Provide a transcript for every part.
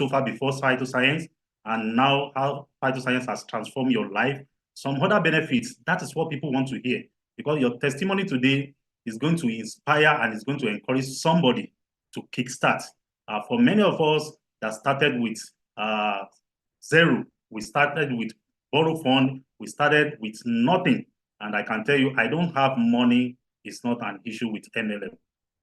so far before Phytoscience, and now how Phytoscience has transformed your life. Some other benefits, that is what people want to hear, because your testimony today is going to inspire and is going to encourage somebody to kickstart. For many of us that started with zero, we started with borrow fund, we started with nothing. And I can tell you, I don't have money is not an issue with MLM.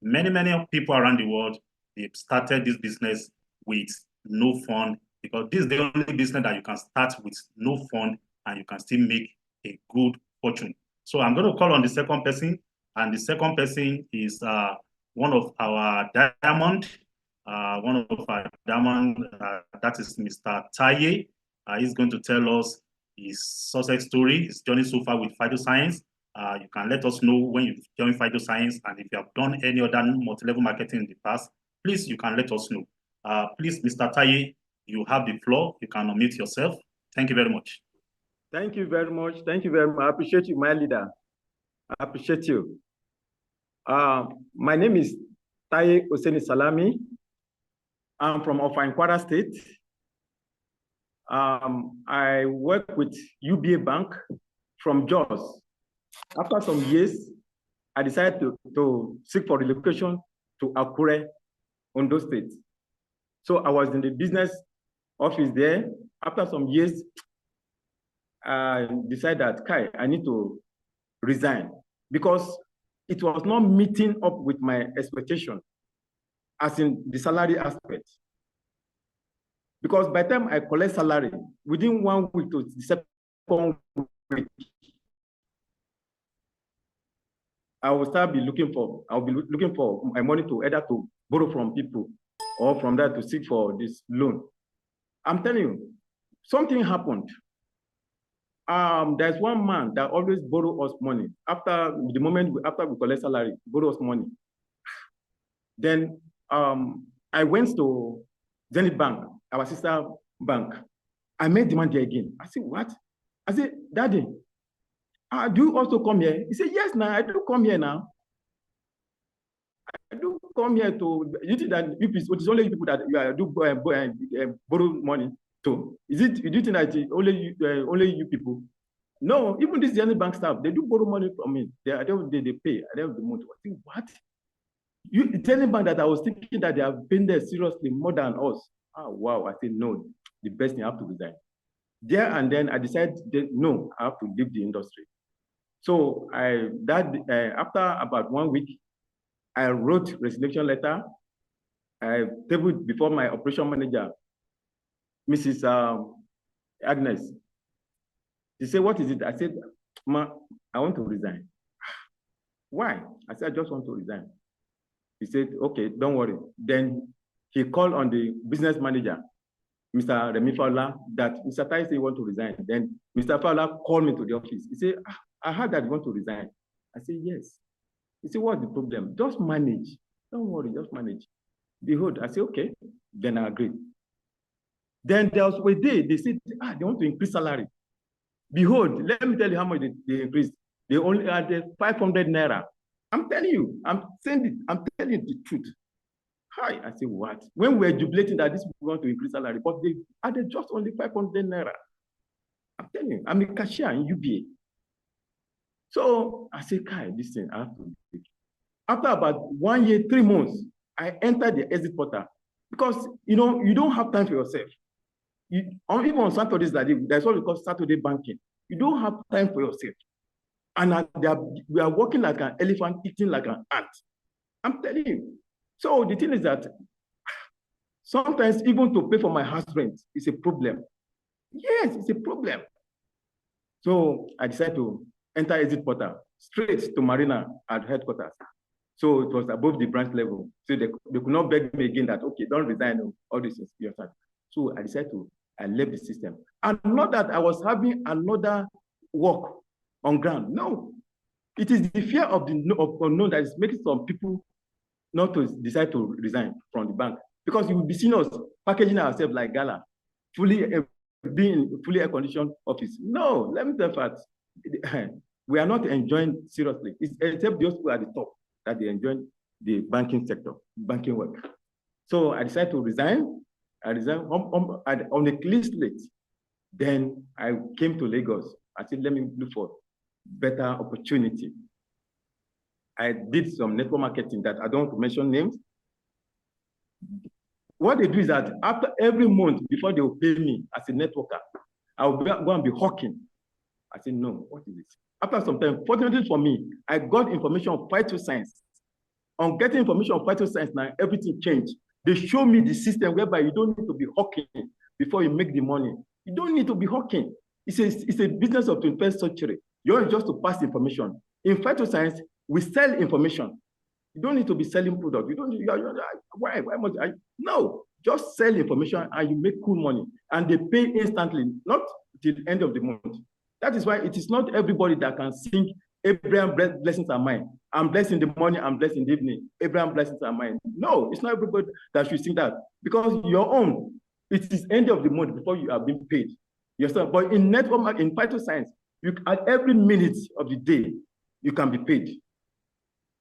Many people around the world, they've started this business with no fund, because this is the only business that you can start with no fund and you can still make a good fortune. So I'm going to call on the second person, and the second person is one of our diamond, that is Mr. Taye. He's going to tell us his success story, his journey so far with Phytoscience. You can let us know when you've joined Phytoscience, and if you have done any other multi-level marketing in the past, please, you can let us know. Please, Mr. Taye, you have the floor. You can unmute yourself. Thank you very much. Thank you very much. Thank you very much. I appreciate you, my leader. I appreciate you. My name is Taye Oseni Salami. I'm from Kwara State. I work with UBA Bank from Jos. After some years, I decided to seek for relocation to Akure, Ondo State. So I was in the business office there. After some years, I decided that, I need to resign because it was not meeting up with my expectation, as in the salary aspect. Because by the time I collect salary, within 1 week to the second week, I'll be looking for my money to either to borrow from people or from that to seek for this loan. I'm telling you, something happened. There's one man that always borrow us money. After we collect salary, borrow us money. Then I went to Zenith Bank, our sister bank. I made the man there again. I said, what? I said, Daddy, do you also come here? He said, yes, now I do come here now. I do come here to, you think that it is only people that you borrow money to? Do you think that only you people? No, even this Zenith Bank staff, they do borrow money from me. They pay at the end of the month. I think, what? You Zenith Bank that I was thinking that they have been there seriously more than us. Oh, wow. I said, no, the best thing I have to resign. There and then I decided, no, I have to leave the industry. So after about 1 week, I wrote resignation letter. I tabled before my operation manager, Mrs. Agnes. She said, what is it? I said, Ma, I want to resign. Why? I said, I just want to resign. He said, okay, don't worry. Then he called on the business manager, Mr. Remi Fowler, that Mr. Tai said he want to resign. Then Mr. Fowler called me to the office. He said, I heard that you want to resign. I said, yes. He said, what's the problem? Just manage. Don't worry, just manage. Behold, I said, okay. Then I agreed. Then there was a day, they said, they want to increase salary. Behold, let me tell you how much they increased. They only had 500 naira. I'm telling you, I'm telling you the truth. Hi, I say, what? When we're jubilating that this is going to increase salary, but they added just only 500 naira. I'm telling you, I'm a cashier in UBA. So I say, Kai, listen, I have to take. After about 1 year, 3 months, I entered the exit portal because, you don't have time for yourself. Even on Saturdays, there's what we call Saturday banking. You don't have time for yourself. And we are working like an elephant, eating like an ant. I'm telling you. So the thing is that sometimes even to pay for my house rent is a problem. Yes, it's a problem. So I decided to enter exit portal straight to Marina at headquarters. So it was above the branch level. So they could not beg me again that, okay, don't resign, all this is your time. So I decided I left the system. And not that I was having another work on ground. No, it is the fear of the unknown that is making some people not to decide to resign from the bank, because you will be seeing us packaging ourselves like gala, being fully air-conditioned office. No, let me tell you facts. We are not enjoying seriously. It's except those who are at the top that they enjoy the banking sector, banking work. So I decided to resign. I resigned on the clean slate. Then I came to Lagos. I said, let me look for better opportunity. I did some network marketing that I don't want to mention names. What they do is that after every month, before they will pay me as a networker, I will go and be hawking. I said, no, what is it? After some time, fortunately for me, I got information on Phytoscience. On getting information on Phytoscience now, everything changed. They show me the system whereby you don't need to be hawking before you make the money. You don't need to be hawking. It's a business of 21st century. You're just to pass information. In Phytoscience, we sell information. You don't need to be selling product. You don't. Why must I? No, just sell information and you make cool money. And they pay instantly, not till the end of the month. That is why it is not everybody that can sing Abraham blessings are mine. I'm blessed in the morning, I'm blessed in the evening. Abraham blessings are mine. No, it's not everybody that should sing that. Because your own, it is end of the month before you are being paid yourself. But in network, in Phytoscience, at every minute of the day, you can be paid.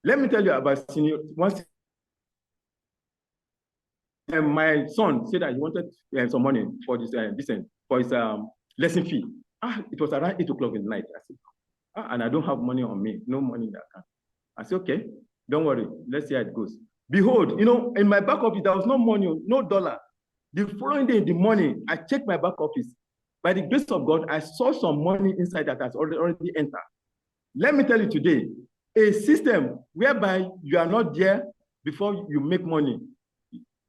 Let me tell you about senior. Once my son said that he wanted some money for this for his lesson fee. It was around 8 o'clock in the night. I said, and I don't have money on me, no money in the account. I said, okay, don't worry, let's see how it goes. Behold, in my back office, there was no money, no dollar. The following day in the morning, I checked my back office. By the grace of God, I saw some money inside that has already entered. Let me tell you today, a system whereby you are not there before you make money,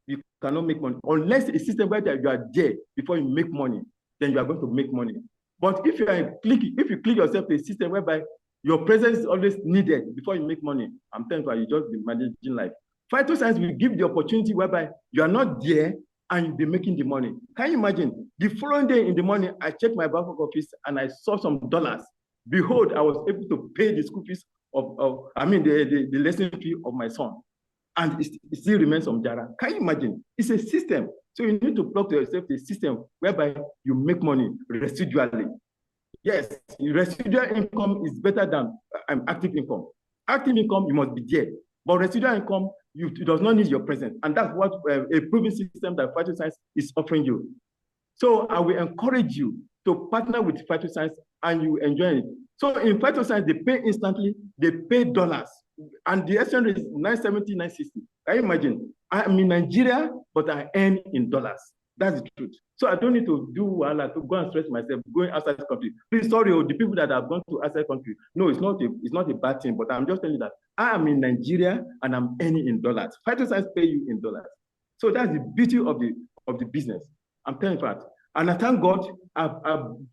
you cannot make money. Unless a system where you are there before you make money, then you are going to make money. But if you click yourself to a system whereby your presence is always needed before you make money, I'm telling you, you just be managing life. Phytoscience will give the opportunity whereby you are not there and you'll be making the money. Can you imagine? The following day in the morning, I checked my back office and I saw some dollars. Behold, I was able to pay the school fees the lesson fee of my son. And it still remains on Jara. Can you imagine? It's a system. So you need to plug to yourself a system whereby you make money residually. Yes, residual income is better than active income. Active income, you must be there. But residual income, it does not need your presence. And that's what a proven system that Phytoscience is offering you. So I will encourage you to partner with Phytoscience and you enjoy it. So in Phytoscience, they pay instantly, they pay dollars. And the exchange rate is 970, 960. Can you imagine? I'm in Nigeria, but I earn in dollars. That's the truth. So I don't need to do to go and stress myself going outside the country. Please, sorry, the people that have gone to outside country. No, it's not a bad thing, but I'm just telling you that I am in Nigeria and I'm earning in dollars. Phytoscience pay you in dollars. So that's the beauty of the business. I'm telling you that. And I thank God, I've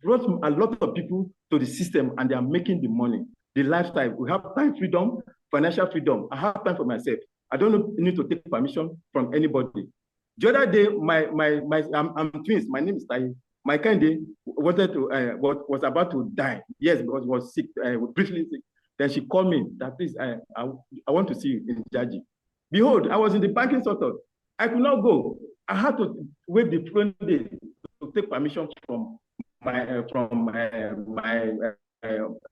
brought a lot of people to the system and they are making the money, the lifestyle. We have time freedom, financial freedom. I have time for myself. I don't need to take permission from anybody. The other day, I'm twins. My name is Tai. My Kende was about to die. Yes, because he was sick, briefly sick. Then she called me that please, I want to see you in Jaji. Behold, I was in the banking sector. I could not go. I had to wait the following day to take permission from my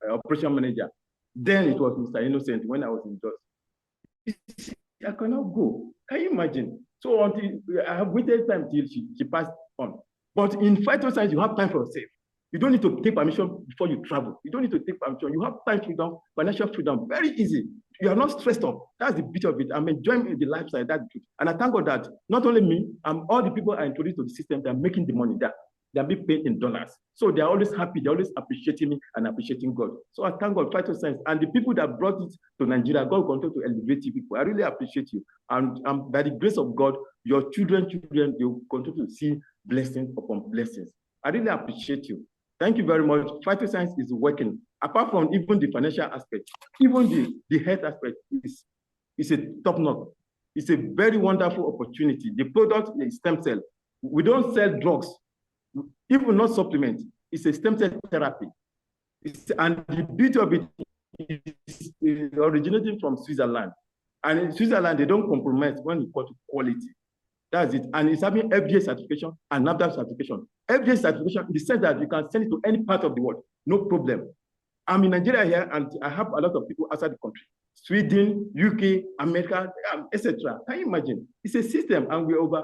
operation manager. Then it was Mr. Innocent when I was in Jos. I cannot go. Can you imagine? So until I have waited time till she passed on. But in Phytoscience, you have time for yourself. You don't need to take permission before you travel. You don't need to take permission. You have time freedom, financial freedom, very easy. You are not stressed up. That's the beauty of it. I'm enjoying the lifestyle. That's the truth. And I thank God that not only me, all the people I introduced to the system, they're making the money there. They're being paid in dollars. So they're always happy. They're always appreciating me and appreciating God. So I thank God, Phytoscience. And the people that brought it to Nigeria, God will continue to elevate you people. I really appreciate you. And by the grace of God, your children, they will continue to see blessings upon blessings. I really appreciate you. Thank you very much. Phytoscience is working. Apart from even the financial aspect, even the health aspect is a top notch. It's a very wonderful opportunity. The product is stem cell. We don't sell drugs, even not supplements. It's a stem cell therapy. And the beauty of it is originating from Switzerland. And in Switzerland, they don't compromise when it comes to quality. That's it. And it's having FDA certification and NAFDAC certification. FDA certification in the sense that you can send it to any part of the world, no problem. I'm in Nigeria here, and I have a lot of people outside the country. Sweden, UK, America, etc. Can you imagine? It's a system, and we're over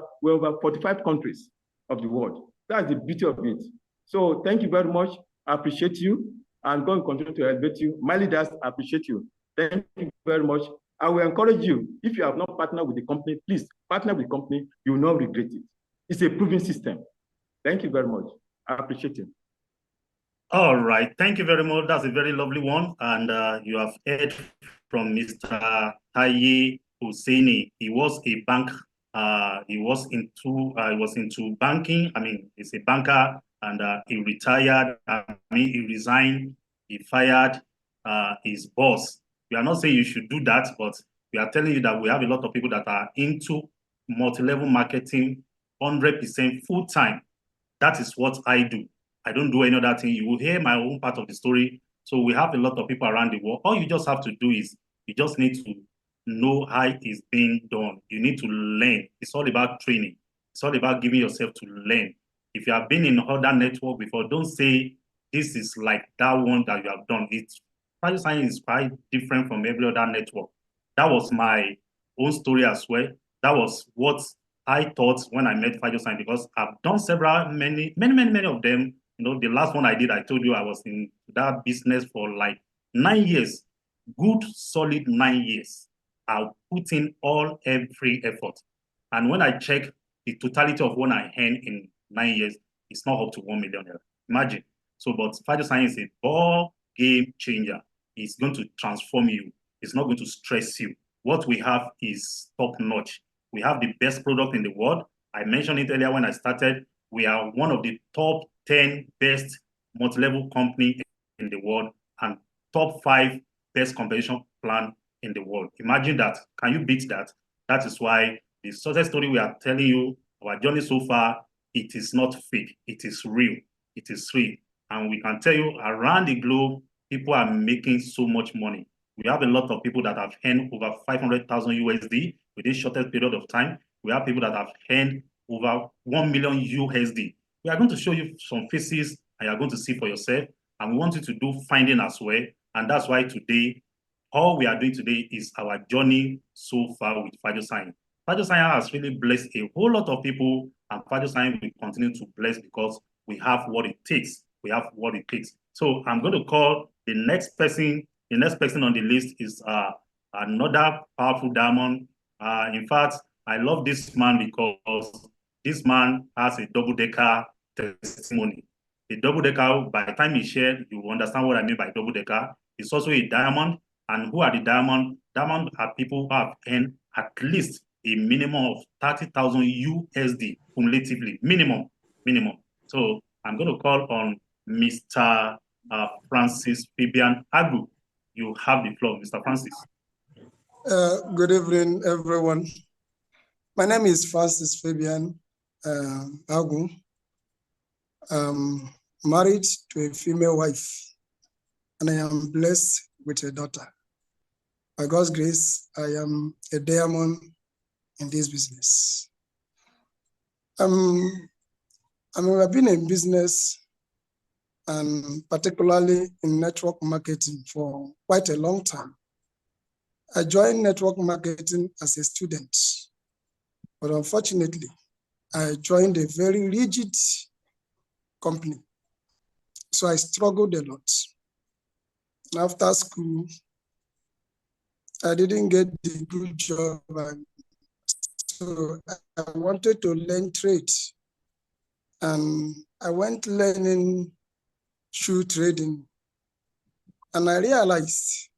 45 countries of the world. That's the beauty of it. So thank you very much. I appreciate you. I'm going to continue to elevate you. My leaders, I appreciate you. Thank you very much. I will encourage you, if you have not partnered with the company, please partner with the company. You will not regret it. It's a proven system. Thank you very much. I appreciate it. All right. Thank you very much. That's a very lovely one. And you have heard from Mr. Taye Husseini. He was a bank. He was into banking. I mean, he's a banker, and he retired. He resigned. He fired his boss. We are not saying you should do that, but we are telling you that we have a lot of people that are into multi-level marketing 100% full time. That is what I do. I don't do any other thing. You will hear my own part of the story. So we have a lot of people around the world. All you just have to do is you just need to know how it's being done. You need to learn. It's all about training. It's all about giving yourself to learn. If you have been in other network before, don't say this is like that one that you have done. Phytoscience is quite different from every other network. That was my own story as well. That was what I thought when I met Phytoscience, because I've done many of them. You know, the last one I did, I told you I was in that business for like 9 years, good, solid 9 years. I'll put in every effort. And when I check the totality of what I earned in 9 years, it's not up to 1 million. Imagine. So, but Phytoscience is a ball game changer. It's going to transform you. It's not going to stress you. What we have is top notch. We have the best product in the world. I mentioned it earlier when I started. We are one of the top 10 best multi-level company in the world and top 5 best compensation plan in the world. Imagine that. Can you beat that? That is why the success story we are telling you, our journey so far, it is not fake. It is real. It is real. And we can tell you around the globe, people are making so much money. We have a lot of people that have earned over 500,000 USD within the shortest period of time. We have people that have earned over 1 million USD. We are going to show you some faces and you are going to see for yourself. And we want you to do finding as well. And that's why today, all we are doing today is our journey so far with Phytoscience. Phytoscience has really blessed a whole lot of people, and Phytoscience will continue to bless because we have what it takes. We have what it takes. So I'm going to call the next person. The next person on the list is another powerful diamond. In fact, I love this man because this man has a double-decker testimony. The double-decker, by the time he shared, you will understand what I mean by double-decker. It's also a diamond. And who are the diamond? Diamond are people who have earned at least a minimum of 30,000 USD cumulatively. Minimum. So I'm going to call on Mr. Francis Fabian Agu. You have the floor, Mr. Francis. Good evening, everyone. My name is Francis Fabian Agu. I'm married to a female wife, and I am blessed with a daughter. By God's grace, I am a diamond in this business. I've been in business and particularly in network marketing for quite a long time. I joined network marketing as a student, but unfortunately, I joined a very rigid company. So I struggled a lot. After school, I didn't get the good job. So I wanted to learn trade. And I went learning shoe trading. And I realized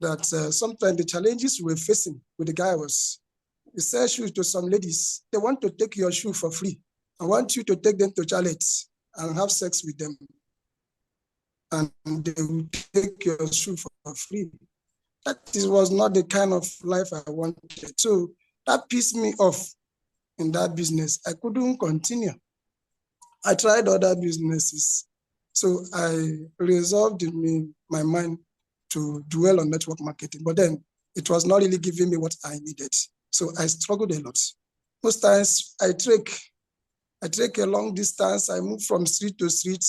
that sometimes the challenges we were facing with the guy was, you sell shoes to some ladies, they want to take your shoe for free. I want you to take them to chalets and have sex with them. And they will take your shoe for free. That was not the kind of life I wanted. So that pissed me off in that business. I couldn't continue. I tried other businesses. So I resolved in my mind to dwell on network marketing, but then it was not really giving me what I needed. So I struggled a lot. Most times I trek a long distance. I move from street to street.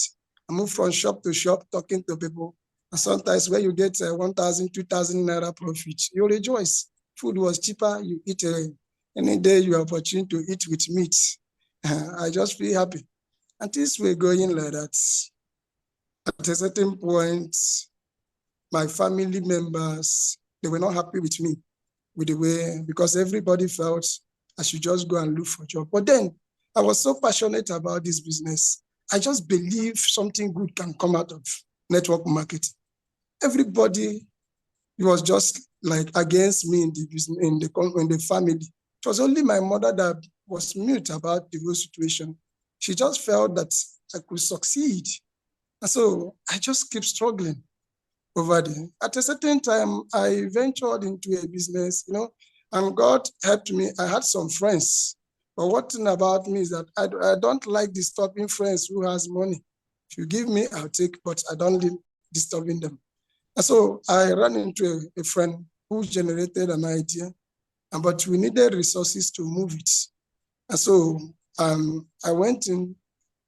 I move from shop to shop, talking to people. And sometimes when you get 1,000, 2,000 naira profit, you rejoice. Food was cheaper, you eat any day you have opportunity to eat with meat. I just feel happy. And things were going like that. At a certain point, my family members, they were not happy with me, with the way, because everybody felt I should just go and look for a job. But then I was so passionate about this business. I just believe something good can come out of network marketing. Everybody was just like against me in the business, in the family. It was only my mother that was mute about the whole situation. She just felt that I could succeed. And so I just keep struggling over there. At a certain time, I ventured into a business, and God helped me. I had some friends. But one thing about me is that I don't like disturbing friends who has money. If you give me, I'll take, but I don't like disturbing them. And so I ran into a friend who generated an idea, but we needed resources to move it. And so I went in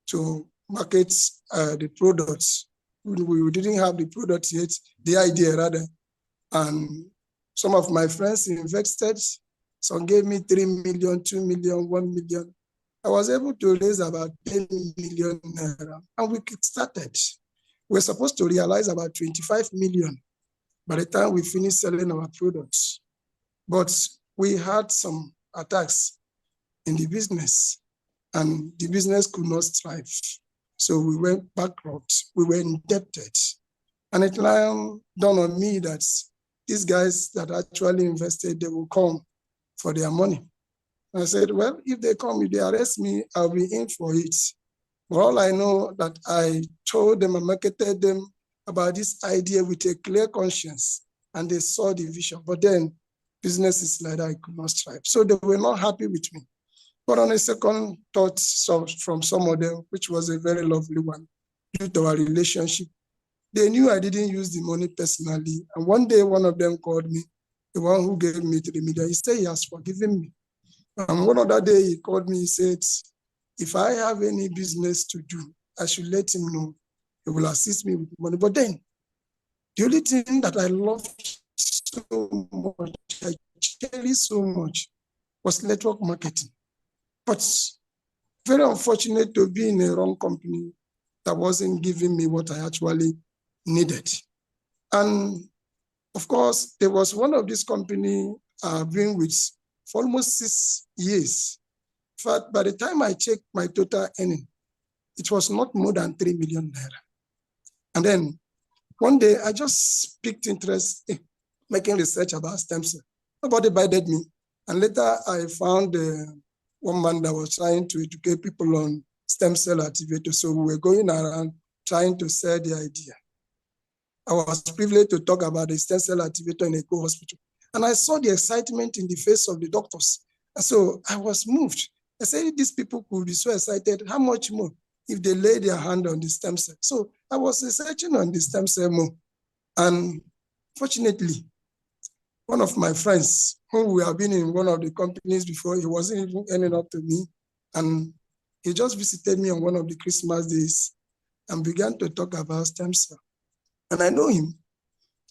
to market the products. We didn't have the product yet, the idea rather. And some of my friends invested. Some gave me 3 million, 2 million, 1 million. I was able to raise about 10 million naira, and we started. We're supposed to realize about 25 million by the time we finished selling our products. But we had some attacks in the business, and the business could not thrive. So we went bankrupt, we were indebted. And it now dawned on me that these guys that actually invested, they will come for their money. And I said, well, if they come, if they arrest me, I'll be in for it. But all I know that I told them, I marketed them about this idea with a clear conscience, and they saw the vision. But then business is like that, I could not strive. So they were not happy with me. But on a second thought from some of them, which was a very lovely one, due to our relationship, they knew I didn't use the money personally. And one day, one of them called me, the one who gave me the media. He said he has forgiven me. And one other day, he called me, he said, if I have any business to do, I should let him know. He will assist me with money. But then, the only thing that I loved so much, I cherished so much, was network marketing. But very unfortunate to be in a wrong company that wasn't giving me what I actually needed. And of course, there was one of these companies I've been with for almost 6 years. In fact, by the time I checked my total earning, it was not more than 3 million naira. And then one day I just picked interest in making research about stem cell. Nobody bided me. And later I found one man that was trying to educate people on stem cell activator. So we were going around trying to sell the idea. I was privileged to talk about the stem cell activator in a hospital. And I saw the excitement in the face of the doctors. And so I was moved. I said, these people could be so excited. How much more if they lay their hand on the stem cell? So I was researching on the stem cell more. And fortunately, one of my friends, who we have been in one of the companies before, he wasn't even earning up to me. And he just visited me on one of the Christmas days and began to talk about stem cell. And I know him.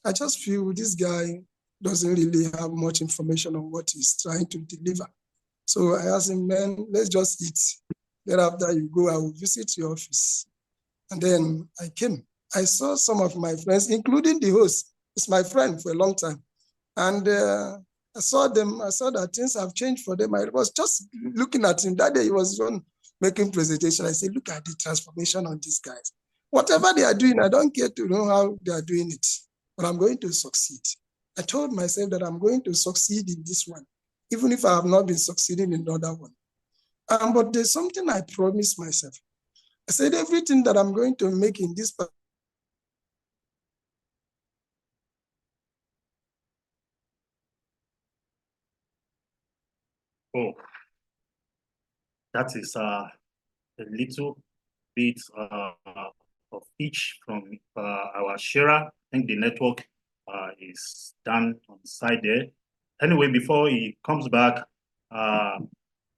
I just feel this guy doesn't really have much information on what he's trying to deliver. So I asked him, man, let's just eat. Thereafter you go, I will visit your office. And then I came. I saw some of my friends, including the host. It's my friend for a long time. And I saw them, I saw that things have changed for them. I was just looking at him. That day he was on making presentation. I said, look at the transformation on these guys. Whatever they are doing, I don't care to know how they are doing it, but I'm going to succeed. I told myself that I'm going to succeed in this one, even if I have not been succeeding in the other one. But there's something I promised myself. I said, everything that I'm going to make in this. Oh, that is a little bit of each from our sharer. I think the network is done on the side there. Anyway, before he comes back,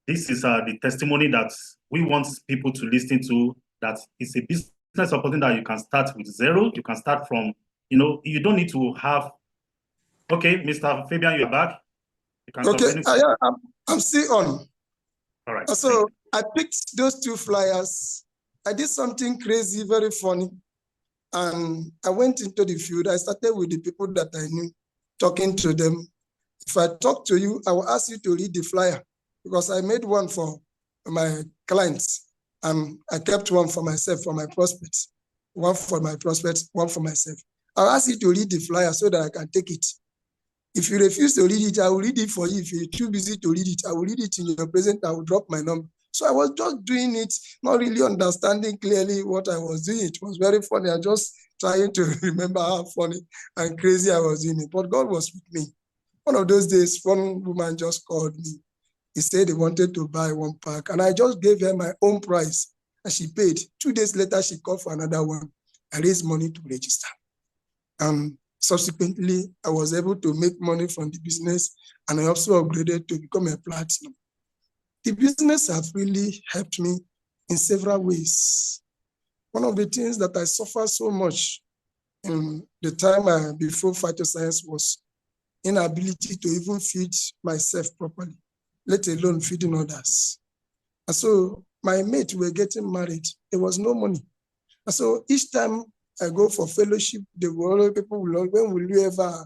this is the testimony that we want people to listen to, that it's a business opportunity that you can start with zero. You can start from you don't need to have. Okay, Mr. Fabian, you're back. You can Okay, continue. I'm still on. All right. So I picked those two flyers. I did something crazy, very funny. And I went into the field. I started with the people that I knew, talking to them. If I talk to you, I will ask you to read the flyer because I made one for my clients and I kept one for myself, for my prospects. One for my prospects, one for myself. I'll ask you to read the flyer so that I can take it. If you refuse to read it, I will read it for you. If you're too busy to read it, I will read it in your presence. I will drop my number. So I was just doing it, not really understanding clearly what I was doing. It was very funny. I just trying to remember how funny and crazy I was doing it. But God was with me. One of those days, one woman just called me. He said he wanted to buy one pack, and I just gave her my own price, and she paid. 2 days later, she called for another one. I raised money to register. Subsequently, I was able to make money from the business, and I also upgraded to become a platinum. The business has really helped me in several ways. One of the things that I suffered so much in the time before Phytoscience was inability to even feed myself properly, let alone feeding others. And so my mates were getting married. There was no money. And so each time I go for fellowship, people will, when will you ever,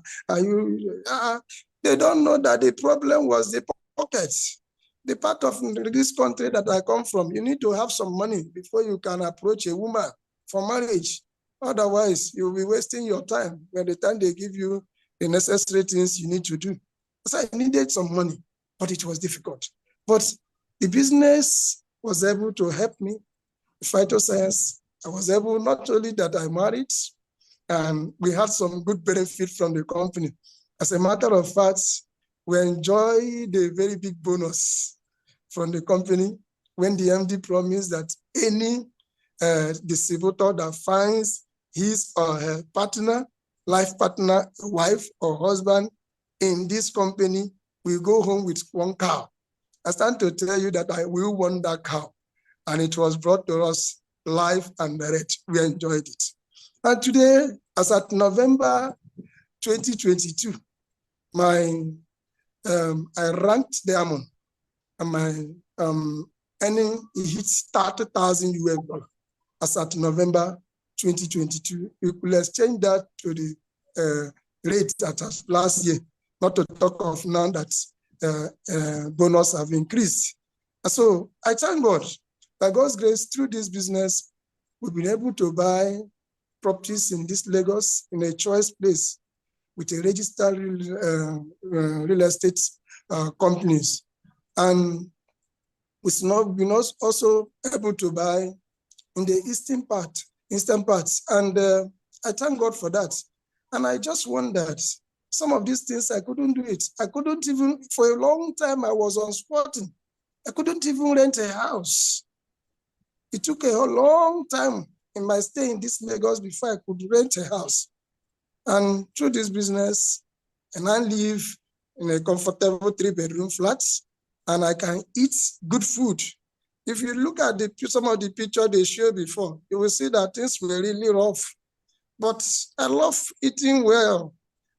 they don't know that the problem was the pockets. The part of this country that I come from, you need to have some money before you can approach a woman for marriage. Otherwise, you'll be wasting your time by the time they give you the necessary things you need to do. So I needed some money, but it was difficult. But the business was able to help me. Phytoscience, I was able, not only that I married, and we had some good benefit from the company. As a matter of fact, we enjoyed a very big bonus from the company when the MD promised that any distributor that finds his or her partner, life partner, wife or husband in this company will go home with one cow. I stand to tell you that I will want that cow. And it was brought to us live and direct. We enjoyed it. And today, as at November 2022, I ranked diamond, and my earning hits 30,000 US dollars as at November 2022. You could exchange that to the rate that was last year, not to talk of now that bonus have increased. And so I thank God. By God's grace, through this business, we've been able to buy properties in this Lagos in a choice place with a registered real estate companies. And we've been also able to buy in the eastern parts. And I thank God for that. And I just wondered, some of these things, I couldn't do it. I couldn't even, for a long time, I was unsporting. I couldn't even rent a house. It took a long time in my stay in this Lagos before I could rent a house. And through this business, and I live in a comfortable 3-bedroom flat, and I can eat good food. If you look at some of the pictures they showed before, you will see that things were really rough. But I love eating well.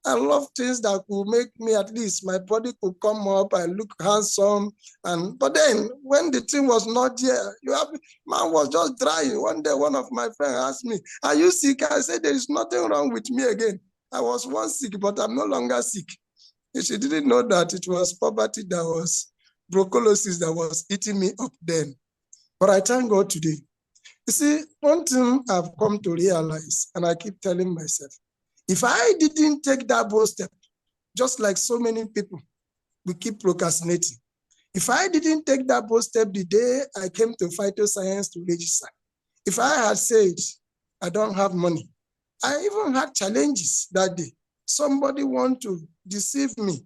I love things that could make me, at least my body could come up, I look handsome. But then when the thing was not there, man was just drying. One day, one of my friends asked me, "Are you sick?" I said, "There is nothing wrong with me again. I was once sick, but I'm no longer sick." And she didn't know that it was poverty that was brucellosis that was eating me up then. But I thank God today. You see, one thing I've come to realize, and I keep telling myself, if I didn't take that bold step, just like so many people, we keep procrastinating. If I didn't take that bold step the day I came to Phytoscience to register, if I had said, I don't have money, I even had challenges that day. Somebody want to deceive me.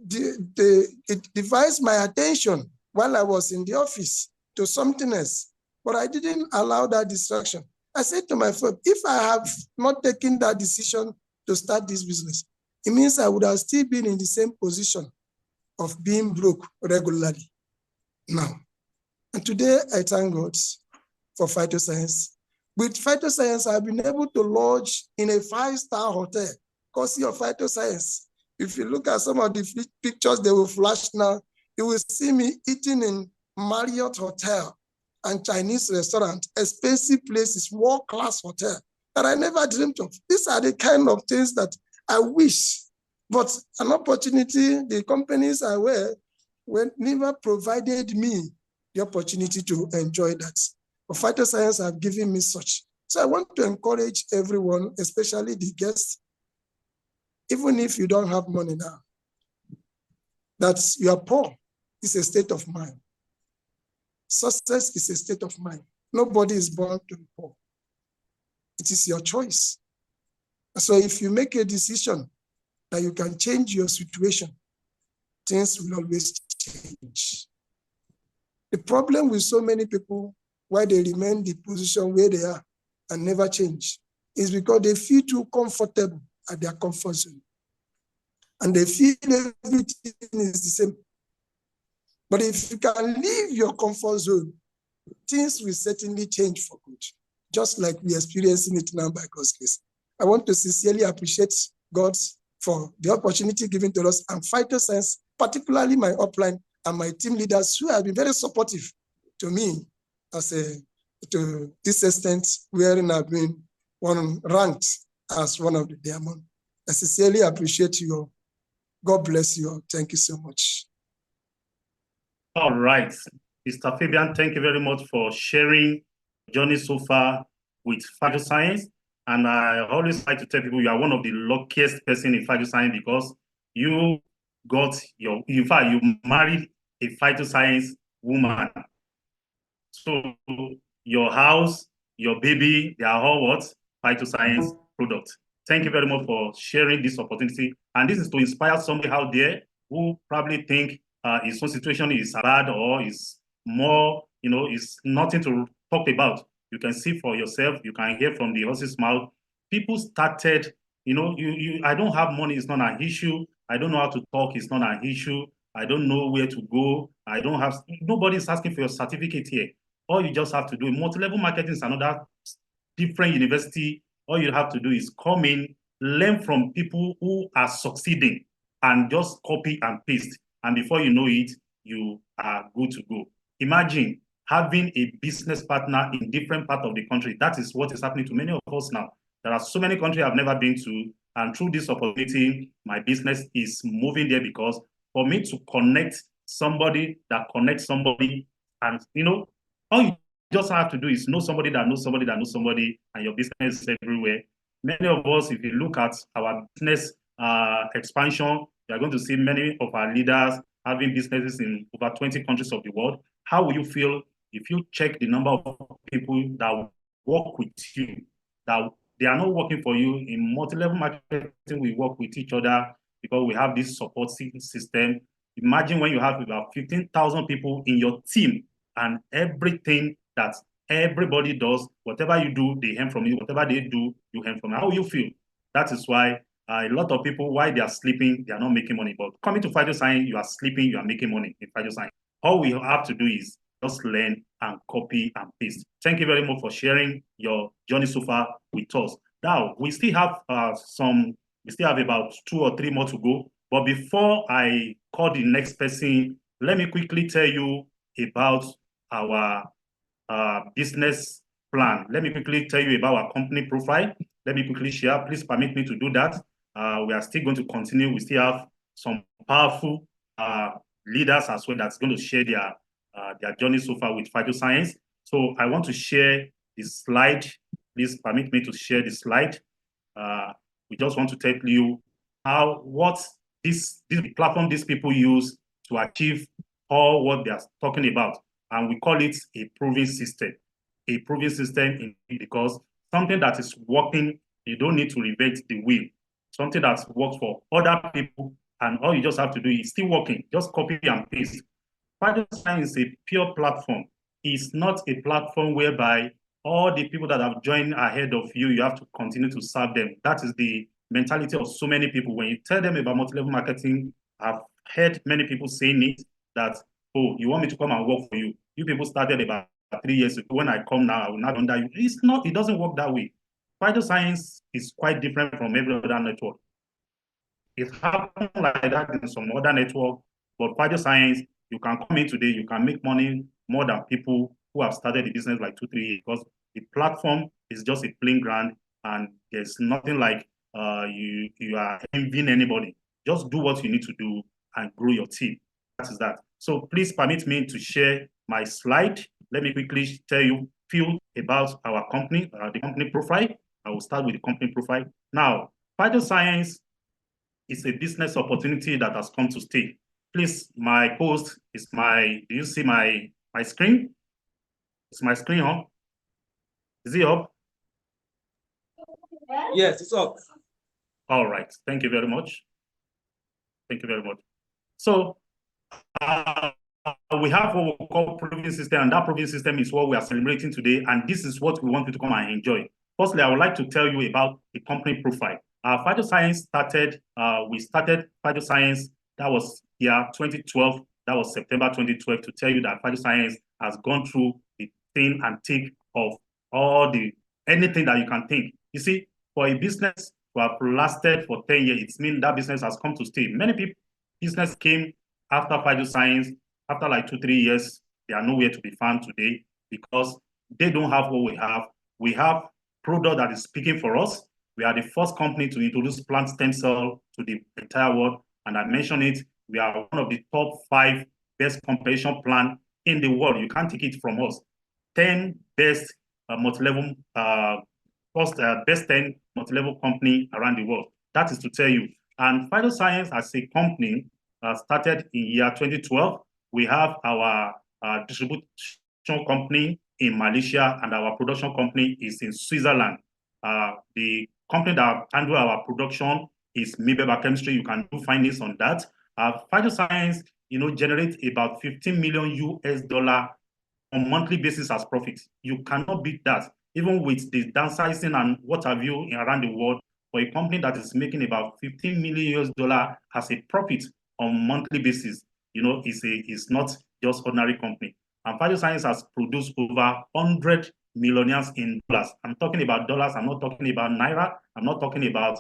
It divides my attention while I was in the office to something else, but I didn't allow that distraction. I said to myself, if I have not taken that decision to start this business, it means I would have still been in the same position of being broke regularly now. And today, I thank God for Phytoscience. With Phytoscience, I've been able to lodge in a 5-star hotel because of Phytoscience. If you look at some of the pictures they will flash now, you will see me eating in Marriott Hotel and Chinese restaurant, expensive places, world-class hotel that I never dreamt of. These are the kind of things that I wish, but an opportunity, the companies I were never provided me the opportunity to enjoy that. But Phytoscience have given me such. So I want to encourage everyone, especially the guests, even if you don't have money now, that you are poor is a state of mind. Success is a state of mind. Nobody is born to be poor. It is your choice. So if you make a decision that you can change your situation, things will always change. The problem with so many people, why they remain in the position where they are and never change, is because they feel too comfortable at their comfort zone. And they feel everything is the same. But if you can leave your comfort zone, things will certainly change for good, just like we're experiencing it now by God's grace. I want to sincerely appreciate God for the opportunity given to us and Phytoscience, particularly my upline and my team leaders who have been very supportive to me to this extent, wherein I've been ranked as one of the diamond. I sincerely appreciate you all. God bless you all. Thank you so much. All right, Mr. Fabian, thank you very much for sharing your journey so far with Phytoscience. And I always like to tell people you are one of the luckiest person in Phytoscience because you in fact, you married a Phytoscience woman. So your house, your baby, they are all what? Phytoscience products. Thank you very much for sharing this opportunity. And this is to inspire somebody out there who probably think his own situation is bad or is more, is nothing to talk about. You can see for yourself, you can hear from the horse's mouth. People started, I don't have money, it's not an issue. I don't know how to talk, it's not an issue. I don't know where to go. Nobody's asking for your certificate here. All you just have to do, multi-level marketing is another different university. All you have to do is come in, learn from people who are succeeding and just copy and paste. And before you know it, you are good to go. Imagine having a business partner in different parts of the country. That is what is happening to many of us now. There are so many countries I've never been to. And through this opportunity, my business is moving there because for me to connect somebody that connects somebody, and all you just have to do is know somebody that knows somebody that knows somebody, and your business is everywhere. Many of us, if you look at our business expansion, you are going to see many of our leaders having businesses in over 20 countries of the world. How will you feel if you check the number of people that work with you, that they are not working for you? In multi-level marketing, we work with each other because we have this support system. Imagine when you have about 15,000 people in your team and everything that everybody does, whatever you do, they earn from you. Whatever they do, you earn from them. How will you feel? That is why a lot of people, while they are sleeping, they are not making money. But coming to Phytoscience, you are sleeping, you are making money in Phytoscience. All we have to do is just learn and copy and paste. Thank you very much for sharing your journey so far with us. Now, we still have about 2 or 3 more to go. But before I call the next person, let me quickly tell you about our business plan. Let me quickly tell you about our company profile. Let me quickly share. Please permit me to do that. We are still going to continue. We still have some powerful leaders as well that's going to share their journey so far with Phytoscience. So I want to share this slide. Please permit me to share the slide. We just want to tell you what this platform these people use to achieve all what they are talking about. And we call it a proven system. A proven system because something that is working, you don't need to reinvent the wheel. Something that's worked for other people, and all you just have to do is still working, just copy and paste. Phytoscience is a pure platform. It's not a platform whereby all the people that have joined ahead of you, you have to continue to serve them. That is the mentality of so many people. When you tell them about multi-level marketing, I've heard many people saying it, that, oh, you want me to come and work for you. You people started about 3 years ago. When I come now, I will not under you. It's not, it doesn't work that way. Phytoscience is quite different from every other network. It happens like that in some other network, but Phytoscience, you can come in today, you can make money more than people who have started the business like 2, 3 years, because the platform is just a plain ground, and there's nothing like you are envying anybody. Just do what you need to do and grow your team. That is that. So please permit me to share my slide. Let me quickly tell you few about our company, the company profile. I will start with the company profile. Now, Phytoscience is a business opportunity that has come to stay. Please, my post is do you see my screen? Is my screen on? Is it up? Yes, it's up. All right, thank you very much. Thank you very much. So we have what we call proving system, and that proving system is what we are celebrating today, and this is what we want you to come and enjoy. Firstly, I would like to tell you about the company profile. Phytoscience started, we started Phytoscience, that was year 2012, that was September 2012, to tell you that Phytoscience has gone through the thin and thick of anything that you can think. You see, for a business to have lasted for 10 years, it means that business has come to stay. Many people, business came after Phytoscience, after like 2, 3 years, they are nowhere to be found today because they don't have what we have. We have product that is speaking for us. We are the first company to introduce plant stem cell to the entire world. And I mentioned it, we are one of the top 5 best competition plan in the world. You can't take it from us. 10 best multi-level, best 10 multi-level company around the world. That is to tell you. And Phytoscience as a company started in year 2012. We have our distribution company in Malaysia, and our production company is in Switzerland. The company that handle our production is Mibeba Chemistry. You can do findings on that. Phytoscience, generates about 15 million US dollar on monthly basis as profit. You cannot beat that, even with the downsizing and what have you around the world. For a company that is making about 15 million US dollar as a profit on monthly basis, is not just ordinary company. And Phytoscience has produced over 100 millionaires in dollars. I'm talking about dollars. I'm not talking about naira. I'm not talking about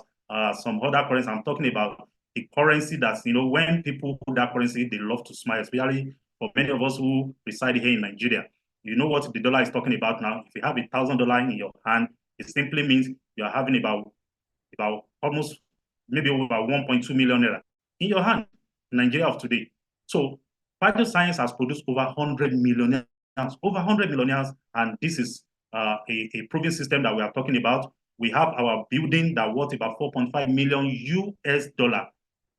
some other currency. I'm talking about the currency that's, when people hold that currency, they love to smile, especially for many of us who reside here in Nigeria. You know what the dollar is talking about now. If you have $1,000 in your hand, it simply means you are having about almost maybe over 1.2 million naira in your hand in Nigeria of today. So Phytoscience has produced over 100 millionaires, and this is a proven system that we are talking about. We have our building that worth about 4.5 million US dollar,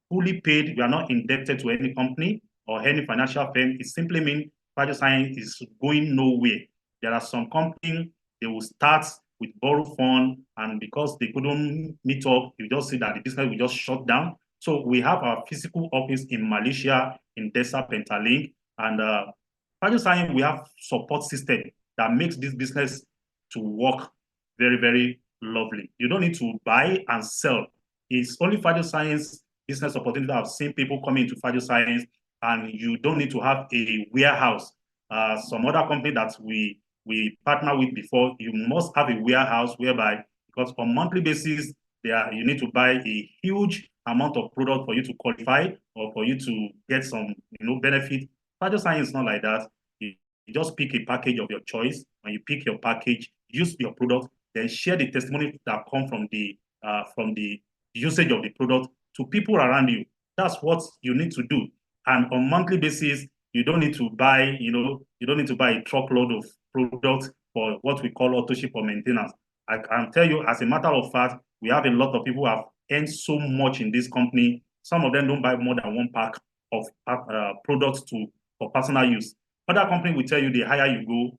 fully paid. We are not indebted to any company or any financial firm. It simply means Phytoscience is going nowhere. There are some companies, they will start with borrow fund, and because they couldn't meet up, you just see that the business will just shut down. So we have our physical office in Malaysia, in Desa Pentalink, and Phytoscience, we have support system that makes this business to work very, very lovely. You don't need to buy and sell. It's only Phytoscience business opportunity. I've seen people come into Phytoscience, and you don't need to have a warehouse. Some other company that we partner with before, you must have a warehouse whereby, because on monthly basis, you need to buy a huge amount of product for you to qualify or for you to get some benefit. Phytoscience is not like that. You just pick a package of your choice. When you pick your package, use your product, then share the testimony that come from the usage of the product to people around you. That's what you need to do. And on monthly basis, you don't need to buy, you don't need to buy a truckload of products for what we call auto ship or maintenance. I can tell you, as a matter of fact, we have a lot of people who have earned so much in this company. Some of them don't buy more than 1 pack of products for personal use. Other company will tell you the higher you go,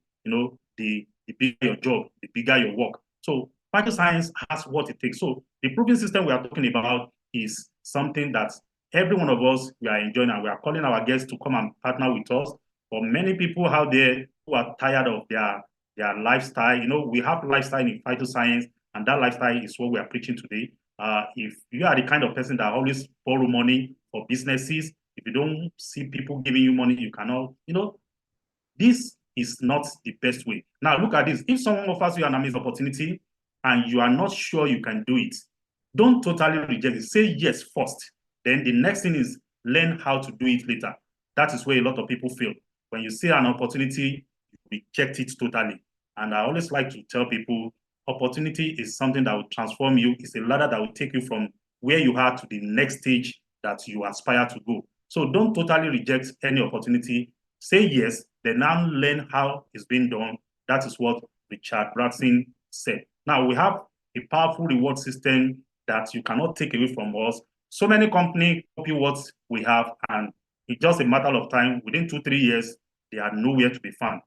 the bigger your job, the bigger your work. So Phytoscience has what it takes. So the proving system we are talking about is something that every one of us, we are enjoying, and we are calling our guests to come and partner with us. For many people out there who are tired of their lifestyle, we have lifestyle in Phytoscience, and that lifestyle is what we are preaching today. If you are the kind of person that always borrow money for businesses, if you don't see people giving you money, you cannot, this is not the best way. Now, look at this. If someone offers you an amazing opportunity and you are not sure you can do it, don't totally reject it. Say yes first. Then the next thing is learn how to do it later. That is where a lot of people fail. When you see an opportunity, you reject it totally. And I always like to tell people, opportunity is something that will transform you. It's a ladder that will take you from where you are to the next stage that you aspire to go. So don't totally reject any opportunity. Say yes, then now learn how it's being done. That is what Richard Branson said. Now we have a powerful reward system that you cannot take away from us. So many companies copy what we have, and it's just a matter of time. Within 2-3 years, they are nowhere to be found.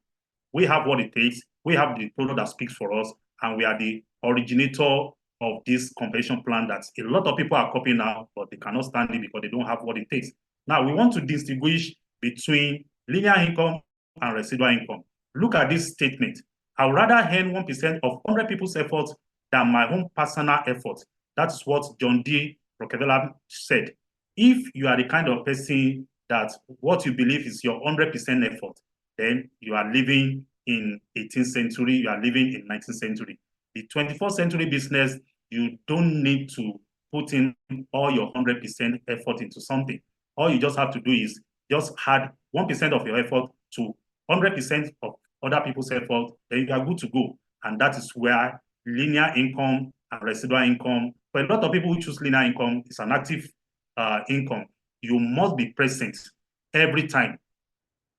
We have what it takes. We have the product that speaks for us, and we are the originator of this compensation plan that a lot of people are copying now, but they cannot stand it because they don't have what it takes. Now, we want to distinguish between linear income and residual income. Look at this statement. I would rather earn 1% of 100 people's effort than my own personal effort. That's what John D. Rockefeller said. If you are the kind of person that what you believe is your 100% effort, then you are living in 18th century, you are living in 19th century. The 21st century business, you don't need to put in all your 100% effort into something. All you just have to do is just add 1% of your effort to 100% of other people's effort, then you are good to go. And that is where linear income and residual income, for a lot of people who choose linear income, it's an active income. You must be present every time.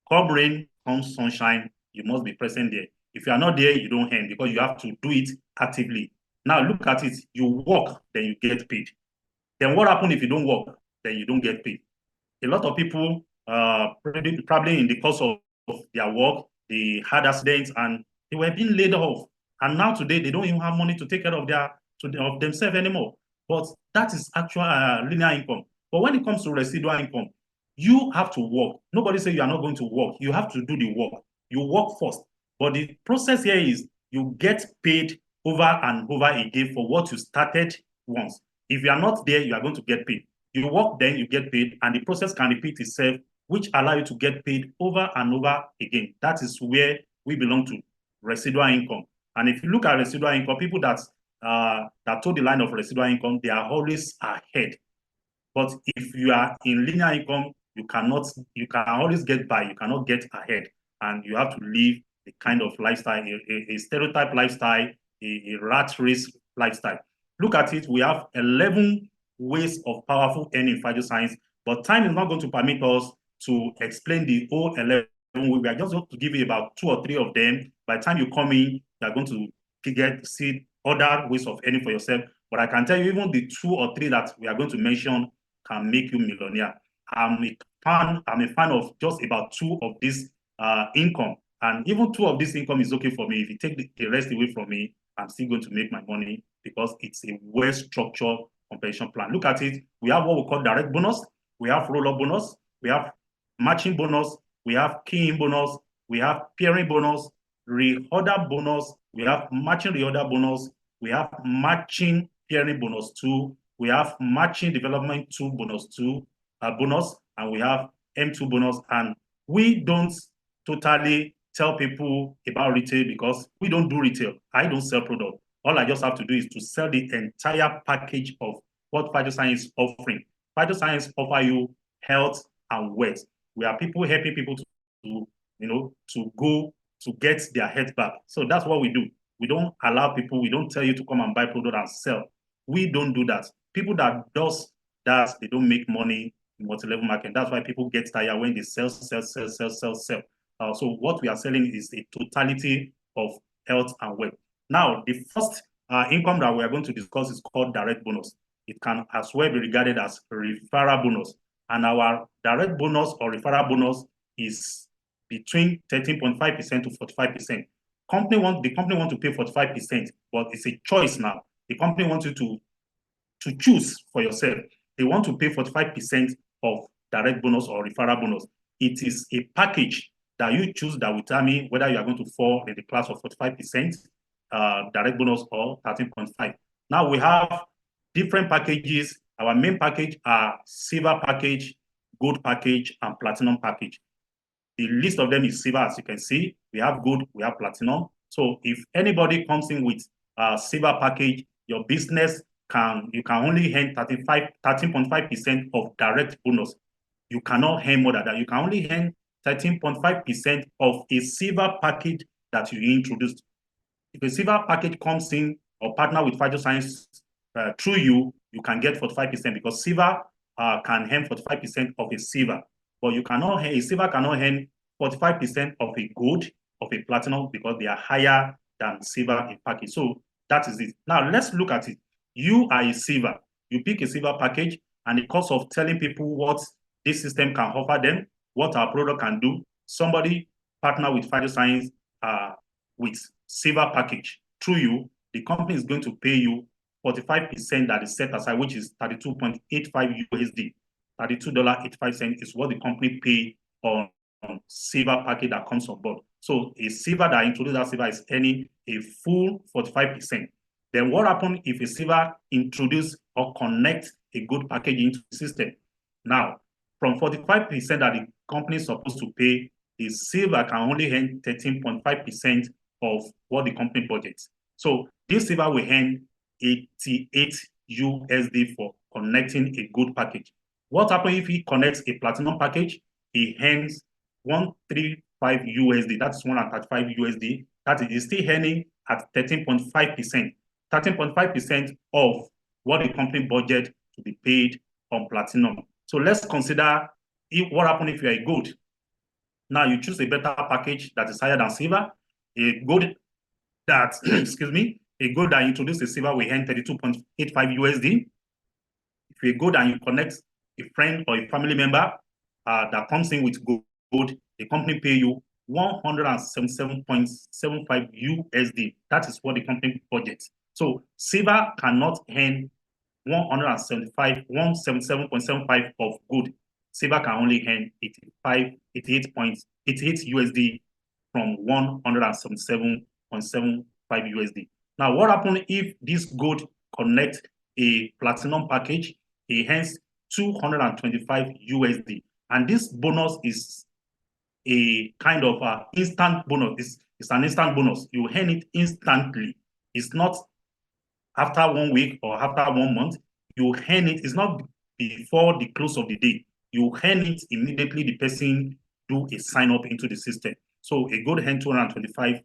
Come rain, come sunshine, you must be present there. If you are not there, you don't earn because you have to do it actively. Now look at it. You work, then you get paid. Then what happens if you don't work? Then you don't get paid. A lot of people, probably in the course of their work, they had accidents and they were being laid off. And now today, they don't even have money to take care of of themselves anymore. But that is actual linear income. But when it comes to residual income, you have to work. Nobody says you are not going to work. You have to do the work. You work first. But the process here is you get paid over and over again for what you started once. If you are not there, you are going to get paid. You work, then you get paid, and the process can repeat itself, which allow you to get paid over and over again. That is where we belong to, residual income. And if you look at residual income, people that toe the line of residual income, they are always ahead. But if you are in linear income, you can always get by, you cannot get ahead. And you have to live a kind of lifestyle, a stereotype lifestyle, a rat race lifestyle. Look at it, we have 11 ways of powerful earning in Phytoscience, but time is not going to permit us to explain the whole 11 ways. We are just going to give you about 2 or 3 of them. By the time you come in, you are going to see other ways of earning for yourself. But I can tell you, even the 2 or 3 that we are going to mention can make you millionaire. I'm a fan of just about 2 of this income. And even 2 of this income is okay for me. If you take the rest away from me, I'm still going to make my money because it's a well-structured compensation plan. Look at it. We have what we call direct bonus. We have roll-up bonus. We have matching bonus. We have key-in bonus. We have pairing bonus, reorder bonus. We have matching reorder bonus. We have matching pairing bonus 2. We have matching development 2 bonus 2 bonus, and we have M2 bonus. And we don't totally tell people about retail because we don't do retail. I don't sell product. All I just have to do is to sell the entire package of what Phytoscience is offering. Phytoscience offer you health and wealth. We are people helping people to go to get their health back. So that's what we do. We don't allow people, we don't tell you to come and buy product and sell. We don't do that. People that does that, they don't make money in multi-level market. That's why people get tired when they sell. So what we are selling is a totality of health and wealth. Now, the first income that we are going to discuss is called direct bonus. It can as well be regarded as referral bonus. And our direct bonus or referral bonus is between 13.5% to 45%. The company want to pay 45%, but it's a choice now. The company wants you to choose for yourself. They want to pay 45% of direct bonus or referral bonus. It is a package that you choose that will determine whether you are going to fall in the class of 45% direct bonus or 13.5. Now we have different packages. Our main package are silver package, gold package, and platinum package. The list of them is silver, as you can see. We have gold, we have platinum. So if anybody comes in with a silver package, your business you can only earn 13.5% of direct bonus. You cannot earn more than that. You can only earn 13.5% of a silver package that you introduced. If a silver package comes in or partner with Phytoscience through you, you can get 45% because silver can earn 45% of a silver. But you cannot a silver cannot earn 45% of a gold, of a platinum, because they are higher than silver in package. So that is it. Now let's look at it. You are a silver. You pick a silver package, and the cost of telling people what this system can offer them, what our product can do, somebody partner with Phytoscience with silver package through you, the company is going to pay you 45% that is set aside, which is 32.85 USD. $32.85 is what the company pay on silver package that comes on board. So a silver that introduces that silver is earning a full 45%. Then what happens if a silver introduce or connect a good package into the system? Now, from 45% that the company is supposed to pay, the silver can only earn 13.5% of what the company budgets. So this silver will earn 88 USD for connecting a good package. What happens if he connects a platinum package? He earns 135 USD. That's 135 USD. That is still earning at 13.5%. 13.5% of what the company budget to be paid on platinum. So let's consider what happens if you are a gold. Now you choose a better package that is higher than silver. A gold that, excuse me, a gold that introduces a silver will earn 32.85 USD. If you go and you connect a friend or a family member that comes in with gold, the company pay you 177.75 USD. That is what the company budgets. So silver cannot earn 177.75 of gold. Silver can only earn 88 USD from 177.75 USD. Now, what happens if this gold connects a platinum package? It earns 225 USD. And this bonus is a kind of instant bonus. It's an instant bonus. You earn it instantly. It's not after 1 week or after 1 month. You earn it. It's not before the close of the day. You earn it immediately the person do a sign up into the system. So a gold earn 225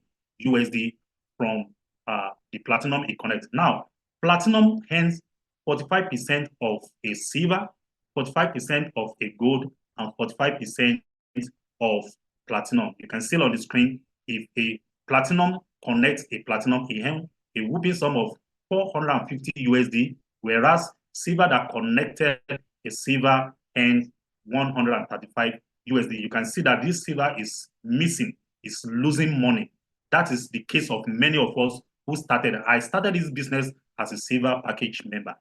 USD from the platinum it connects. Now, platinum earns 45% of a silver, 45% of a gold, and 45% of platinum. You can see on the screen, if a platinum connects a platinum, it earns a whooping sum of 450 USD, whereas silver that connected a silver earns 135 USD. You can see that this silver is missing, is losing money. That is the case of many of us who started. I started this business as a silver package member.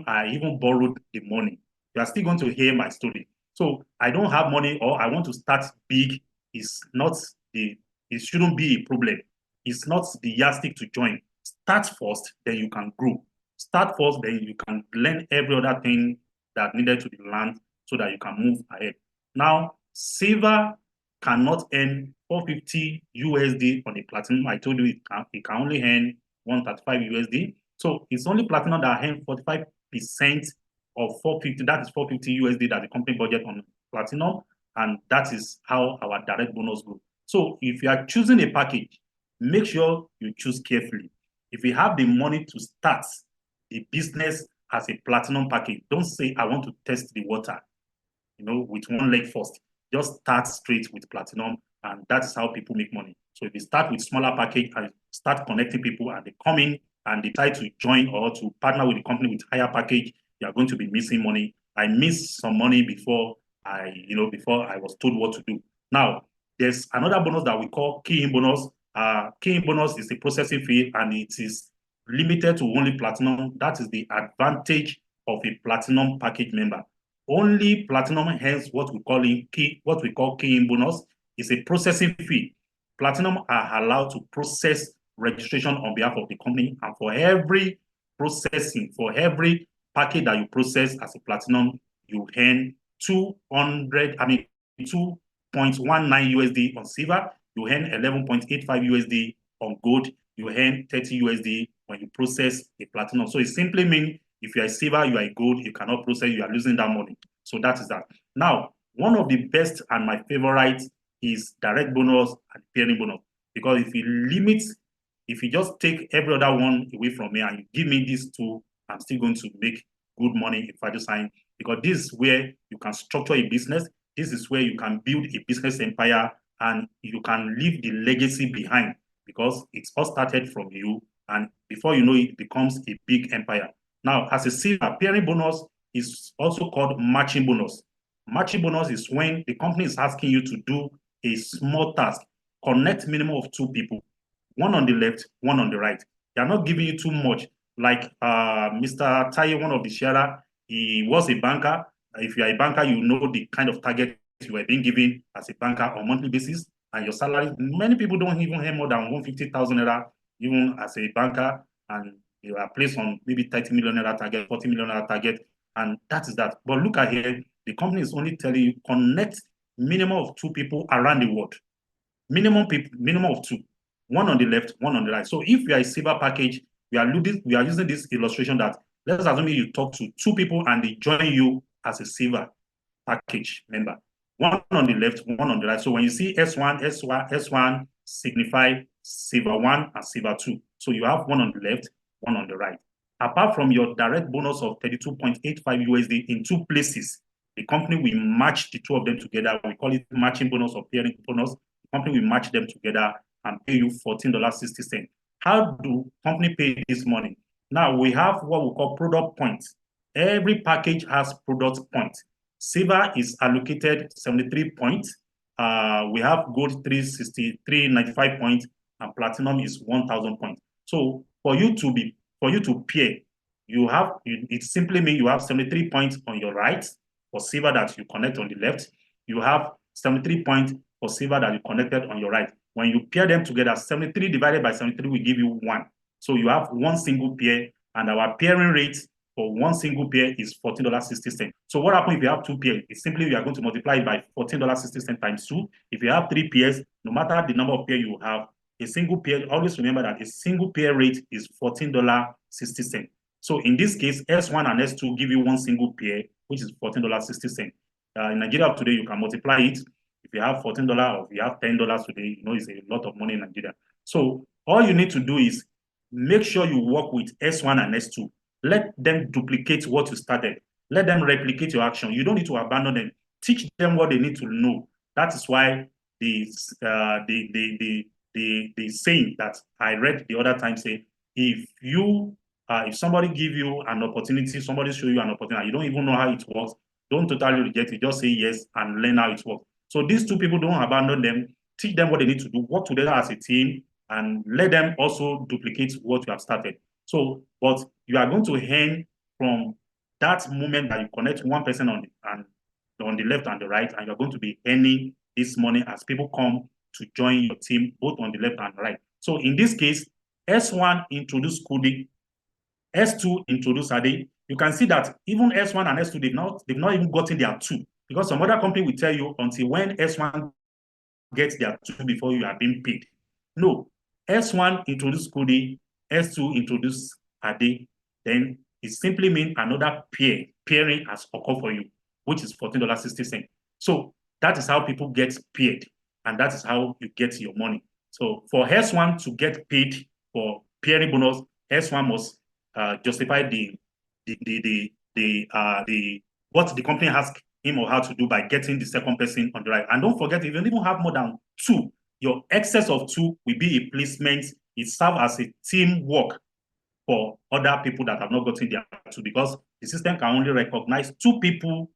I even borrowed the money. You are still going to hear my story. So I don't have money or I want to start big. It shouldn't be a problem. It's not the yardstick to join. Start first, then you can grow. Start first, then you can learn every other thing that needed to be learned so that you can move ahead. Now, silver cannot earn 450 USD on a platinum. I told you it can only earn 135 USD. So it's only platinum that earns 45% of 450. That is 450 USD that the company budget on platinum. And that is how our direct bonus goes. So if you are choosing a package, make sure you choose carefully. If you have the money to start the business as a platinum package, don't say, I want to test the water, with one leg first. Just start straight with platinum, and that's how people make money. So if you start with smaller package and start connecting people, and they come in and they try to join or to partner with the company with higher package, you are going to be missing money. I missed some money before I was told what to do. Now, there's another bonus that we call key-in bonus. Key-in bonus is a processing fee, and it is limited to only platinum. That is the advantage of a platinum package member. Only platinum earns what we call key-in bonus. Is a processing fee. Platinum are allowed to process registration on behalf of the company, and for every processing, for every package that you process as a platinum, you earn 2 0.19 USD on silver, you earn 11.85 USD on gold, you earn 30 USD when you process a platinum. So it simply means if you are a silver, you are a gold, you cannot process, you are losing that money. So that is that. Now, one of the best and my favorite is direct bonus and pairing bonus. Because if you just take every other one away from me and you give me these two, I'm still going to make good money in Phytoscience, because this is where you can structure a business. This is where you can build a business empire and you can leave the legacy behind, because it's all started from you. And before you know it, becomes a big empire. Now, as a silver, pairing bonus is also called matching bonus. Matching bonus is when the company is asking you to do a small task, connect minimum of two people, one on the left, one on the right. They are not giving you too much. Like Mr. Taye, one of the sharer, he was a banker. If you are a banker, you know the kind of target you are being given as a banker on a monthly basis, and your salary. Many people don't even earn more than 150,000 naira, even as a banker, and you are placed on maybe 30 million naira target, 40 million naira target, and that is that. But look at here, the company is only telling you connect minimum of two people around the world. Minimum of two, one on the left, one on the right. So if you are a silver package, we are using this illustration that let's assume you talk to two people and they join you as a silver package member. One on the left, one on the right. So when you see S1 signify silver 1 and silver 2. So you have one on the left, one on the right. Apart from your direct bonus of 32.85 USD in two places, the company will match the two of them together. We call it matching bonus or pairing bonus. The company will match them together and pay you $14.60. How do company pay this money? Now we have what we call product points. Every package has product points. Silver is allocated 73 points. We have gold 395 points, and platinum is 1,000 points. So for you to pair, it simply means you have 73 points on your right for silver that you connect on the left. You have 73 points for silver that you connected on your right. When you pair them together, 73 divided by 73 will give you 1. So you have one single pair, and our pairing rate for one single pair is $14.60. So what happens if you have two pairs? It's simply you are going to multiply it by $14.60 times 2. If you have 3 pairs, no matter the number of pairs you have, a single pair, always remember that a single pair rate is $14.60. So in this case, S1 and S2 give you one single pair, which is $14.60. In Nigeria today, you can multiply it. If you have $14 or if you have $10 today, you know it's a lot of money in Nigeria. So all you need to do is make sure you work with S1 and S2. Let them duplicate what you started. Let them replicate your action. You don't need to abandon them. Teach them what they need to know. That is why the saying that I read the other time say, if somebody give you an opportunity, somebody show you an opportunity, you don't even know how it works, don't totally reject it. Just say yes and learn how it works. So these two people, don't abandon them. Teach them what they need to do. Work together as a team and let them also duplicate what you have started. So, but you are going to earn from that moment that you connect one person on the left and the right, and you're going to be earning this money as people come to join your team, both on the left and right. So in this case, S1 introduced Kudi, S2 introduced Ade. You can see that even S1 and S2, they've not even gotten their 2, because some other company will tell you until when S1 gets their 2 before you are being paid. No, S1 introduced Kudi, S2 introduced Ade, then it simply means another pairing has occurred for you, which is $14.60. So that is how people get paid, and that is how you get your money. So for S1 to get paid for pairing bonus, S1 must justify what the company asks him or her to do by getting the second person on the right. And don't forget, if you even have more than 2, your excess of 2 will be a placement. It serves as a teamwork for other people that have not gotten their 2, because the system can only recognize 2 people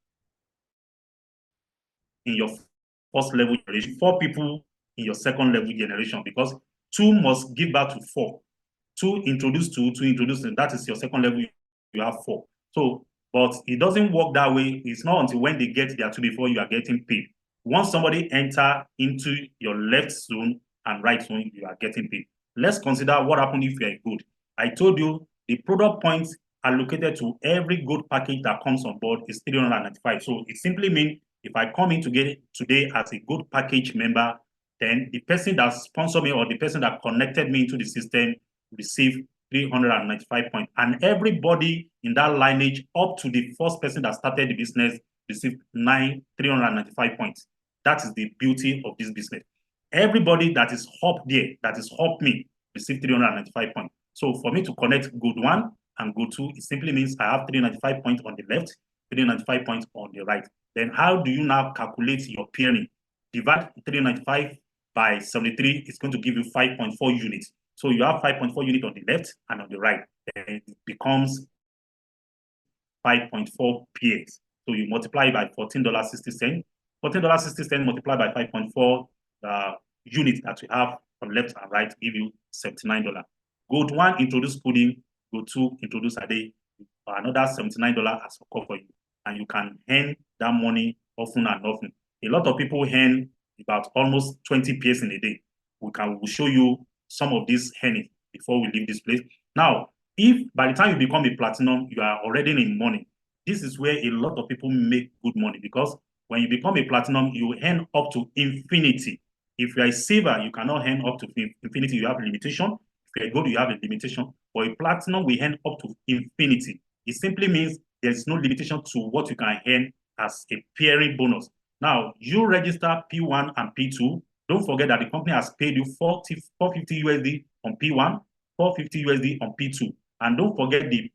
in your first level generation, 4 people in your second level generation, because 2 must give birth to 4. 2 introduce 2, 2 introduce 2, that is your second level, you have 4. So, but it doesn't work that way. It's not until when they get their 2 before you are getting paid. Once somebody enter into your left zone and right zone, you are getting paid. Let's consider what happened if you are good. I told you the product points allocated to every good package that comes on board is 395. So it simply means If I come in today as a good package member, then the person that sponsored me or the person that connected me into the system receive 395 points. And everybody in that lineage up to the first person that started the business received 395 points. That is the beauty of this business. Everybody that is up there, that is up me, receive 395 points. So for me to connect good one and good two, it simply means I have 395 points on the left, 395 points on the right. Then how do you now calculate your peering? Divide 395 by 73, it's going to give you 5.4 units. So you have 5.4 units on the left and on the right. Then it becomes 5.4 peers. So you multiply by $14.60. $14.60 multiplied by 5.4 units that you have from left and right give you $79. Gold one, introduce pudding. Gold two, introduce a day. Another $79 as a call for you. And you can earn that money often and often. A lot of people earn about almost 20 pairs in a day. We'll show you some of these earnings before we leave this place. Now, if by the time you become a platinum, you are already in money, this is where a lot of people make good money, because when you become a platinum, you earn up to infinity. If you are a silver, you cannot earn up to infinity. You have a limitation. If you are gold, you have a limitation. For a platinum, we earn up to infinity. It simply means there's no limitation to what you can earn as a pairing bonus. Now, you register P1 and P2. Don't forget that the company has paid you 450 USD on P1, 450 USD on P2. And don't forget the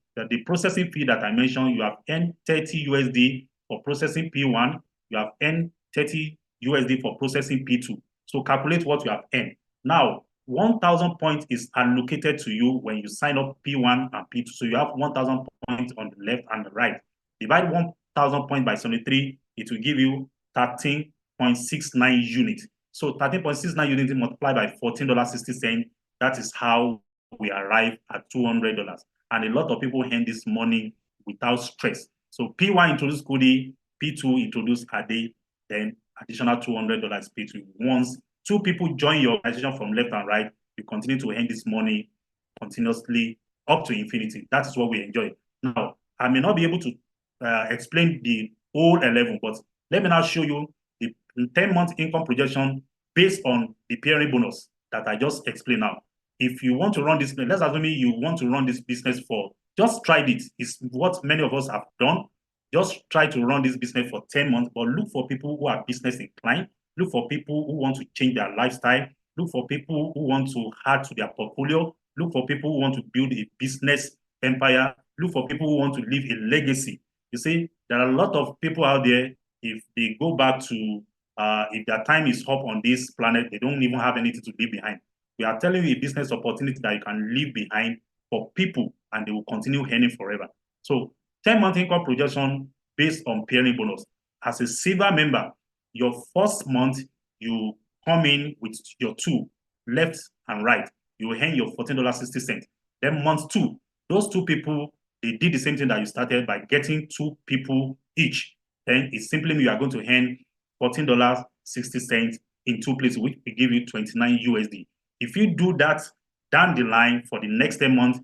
processing fee that I mentioned. You have earned 30 USD for processing P1. You have earned 30 USD for processing P2. So calculate what you have earned. Now, 1,000 points is allocated to you when you sign up P1 and P2. So you have 1,000 points on the left and the right. Divide 1,000 points by 73, it will give you 13.69 units. So 13.69 units multiplied by $14.60, that is how we arrive at $200. And a lot of people earn this money without stress. So P1 introduce Kudi, P2 introduce Ade, then additional $200 paid to you. Once two people join your organization from left and right, you continue to earn this money continuously up to infinity. That is what we enjoy. Now, I may not be able to explain the whole 11, but let me now show you the 10-month income projection based on the pairing bonus that I just explained now. If you want to run this, let's assume you want to run this business for, just try it. It's what many of us have done. Just try to run this business for 10 months, but look for people who are business inclined. Look for people who want to change their lifestyle. Look for people who want to add to their portfolio. Look for people who want to build a business empire. Look for people who want to leave a legacy. You see, there are a lot of people out there, if they go back to, if their time is up on this planet, they don't even have anything to leave behind. We are telling you a business opportunity that you can leave behind for people, and they will continue earning forever. So 10-month income projection based on pairing bonus. As a silver member, your first month, you come in with your two, left and right. You earn your $14.60. Then month two, those two people, they did the same thing that you started by getting two people each. Then it simply means you are going to earn $14.60 in two places, which will give you 29 USD. If you do that down the line for the next 10 months,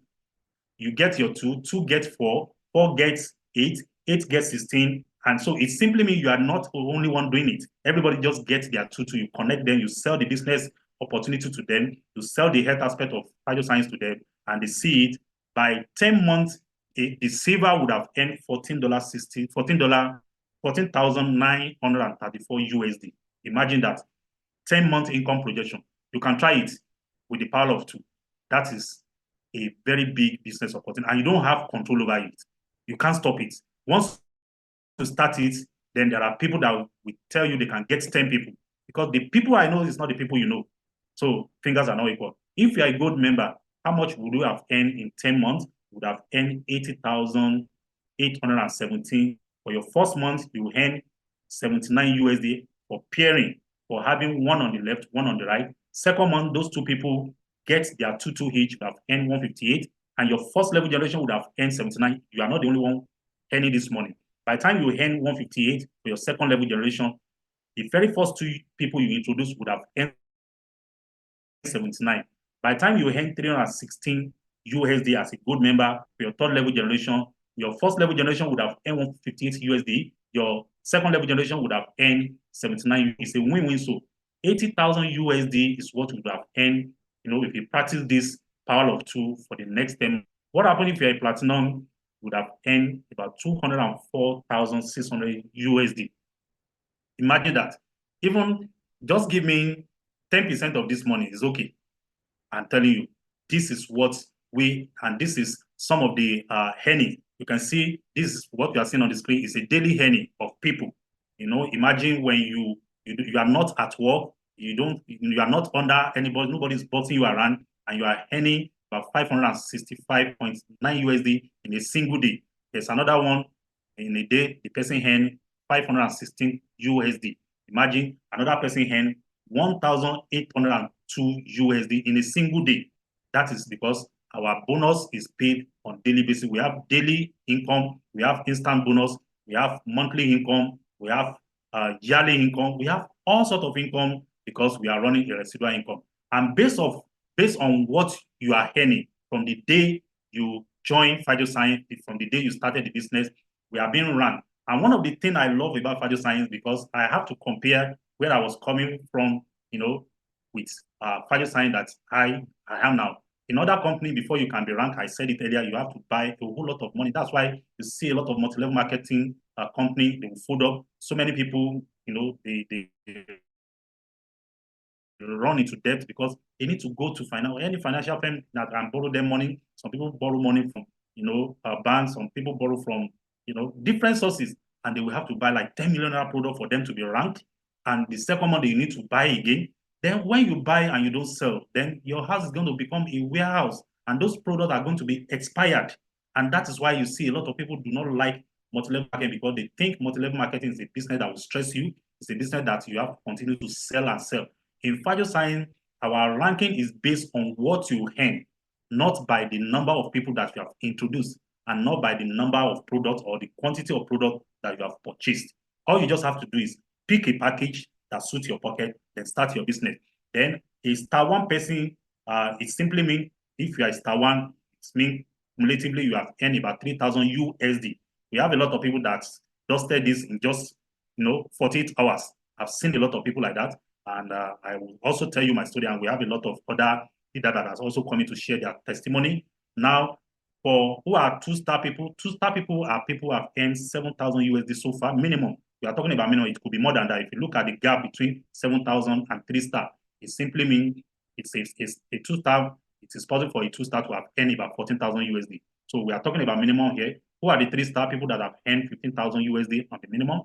you get your two, two gets four, four gets eight, eight gets 16. And so it simply means you are not the only one doing it. Everybody just gets their two, you connect them, you sell the business opportunity to them, you sell the health aspect of Phytoscience to them, and they see it. By 10 months, the silver would have earned $14,934 USD. Imagine that. 10-month income projection. You can try it with the power of two. That is a very big business opportunity, and you don't have control over it. You can't stop it. Once you start it, then there are people that will tell you they can get 10 people, because the people I know is not the people you know. So fingers are not equal. If you are a gold member, how much would you have earned in 10 months? You would have earned 80,817. For your first month, you earn 79 USD for pairing, for having one on the left, one on the right. Second month, those two people get their two each, would have earned 158, and your first level generation would have earned 79. You are not the only one earning this money. By the time you earn 158 for your second level generation, the very first two people you introduce would have earned 79. By the time you earn 316 USD as a gold member for your third level generation, your first level generation would have earned 158 USD. Your Second level generation would have earned 79. It's a win-win. So 80,000 USD is what we would have earned, if you practice this power of two for the next 10. What happened if you're a platinum? Would have earned about 204,600 USD. Imagine that. Even just give me 10% of this money is okay. I'm telling you, this is what and this is some of the earning. You can see this is what you are seeing on the screen is a daily earning of people. Imagine when you are not at work, you are not under anybody, nobody's bossing you around, and you are earning about 565.9 USD in a single day. There's another one in a day, the person earn 516 USD. Imagine another person earn 1,802 USD in a single day. That is because our bonus is paid on daily basis. We have daily income, we have instant bonus, we have monthly income, we have yearly income, we have all sorts of income because we are running a residual income. And based on what you are earning from the day you join Phytoscience, from the day you started the business, we are being run. And one of the things I love about Phytoscience, because I have to compare where I was coming from, with Phytoscience that I am now. In other company, before you can be ranked, I said it earlier, you have to buy a whole lot of money. That's why you see a lot of multi-level marketing company, they will fold up. So many people, they run into debt because they need to go to any financial firm that can borrow them money. Some people borrow money from, banks. Some people borrow from, different sources, and they will have to buy like 10 million product for them to be ranked. And the second month, you need to buy again. Then when you buy and you don't sell, then your house is going to become a warehouse, and those products are going to be expired. And that is why you see a lot of people do not like multi-level marketing, because they think multi-level marketing is a business that will stress you. It's a business that you have to continue to sell and sell. In Phytoscience, our ranking is based on what you earn, not by the number of people that you have introduced, and not by the number of products or the quantity of product that you have purchased. All you just have to do is pick a package that suits your pocket, then start your business. Then a star one person, it simply means if you are a star one, it means cumulatively you have earned about 3,000 USD. We have a lot of people that dusted this in just 48 hours. I've seen a lot of people like that. And I will also tell you my story, and we have a lot of other people that has also come in to share their testimony. Now, for who are two-star people are people who have earned 7,000 USD so far, minimum. We are talking about minimum. It could be more than that. If you look at the gap between 7,000 and 3-star, it simply means it's a two-star. It is possible for a two-star to have earned about 14,000 USD. So we are talking about minimum here. Who are the 3-star people that have earned 15,000 USD on the minimum?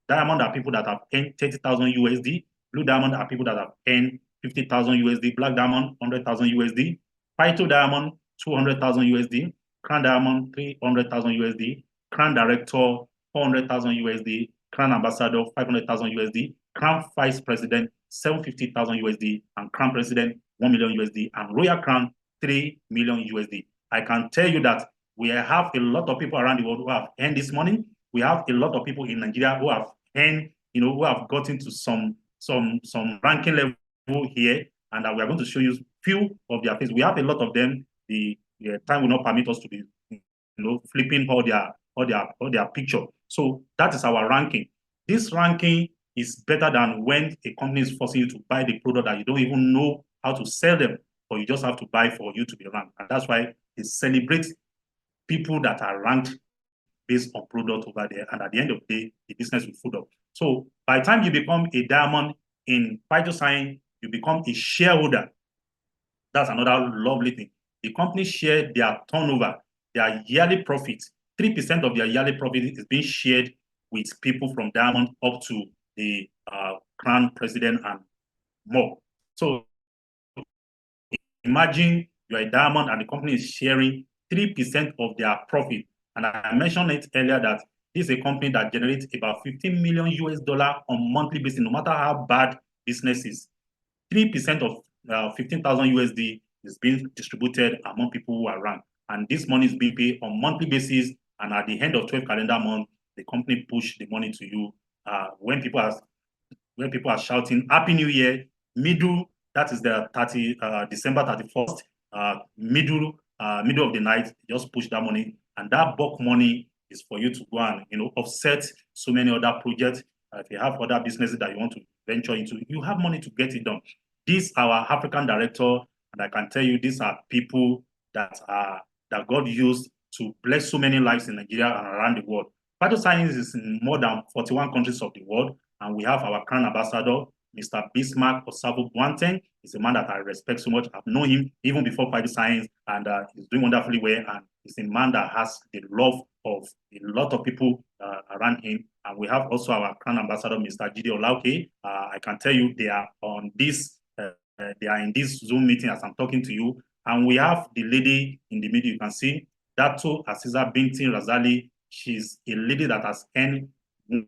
Diamond are people that have earned 30,000 USD. Blue diamond are people that have earned 50,000 USD. Black diamond, 100,000 USD. Phyto diamond, 200,000 USD. Crown diamond, 300,000 USD. Crown director, 400,000 USD. Crown ambassador, 500,000 USD. Crown vice president, 750,000 USD. And crown president, 1 million USD. And royal crown, 3 million USD. I can tell you that we have a lot of people around the world who have earned this money. We have a lot of people in Nigeria who have earned, who have gotten to some ranking level here, and we are going to show you few of their things. We have a lot of them. The time will not permit us to be, flipping all their picture. So that is our ranking. This ranking is better than when a company is forcing you to buy the product that you don't even know how to sell them, or you just have to buy for you to be ranked. And that's why it celebrates people that are ranked based on product over there. And at the end of the day, the business will fold up. So by the time you become a diamond in Phytoscience, you become a shareholder. That's another lovely thing. The company share their turnover, their yearly profit. 3% of their yearly profit is being shared with people from diamond up to the crown president and more. So imagine you're a diamond and the company is sharing 3% of their profit. And I mentioned it earlier that this is a company that generates about 15 million US dollar on monthly basis, no matter how bad business is. 3% of 15,000 USD is being distributed among people who are ranked. And this money is being paid on monthly basis. And at the end of 12 calendar month, the company push the money to you. When people are shouting Happy New Year, middle, that is the December 31st, middle of the night, just push that money. And that bulk money is for you to go and, offset so many other projects. If you have other businesses that you want to venture into, you have money to get it done. This our African director, and I can tell you, these are people that God used to bless so many lives in Nigeria and around the world. Phytoscience is in more than 41 countries of the world, and we have our crown ambassador, Mr. Bismarck Osavo Boateng. He's a man that I respect so much. I've known him even before Phytoscience, and he's doing wonderfully well. And he's a man that has the love of a lot of people around him. And we have also our crown ambassador, Mr. Jide Olauke. I can tell you they are on this. They are in this Zoom meeting as I'm talking to you. And we have the lady in the middle. You can see Dato Aziza Binti Razali. She's a lady that has earned $1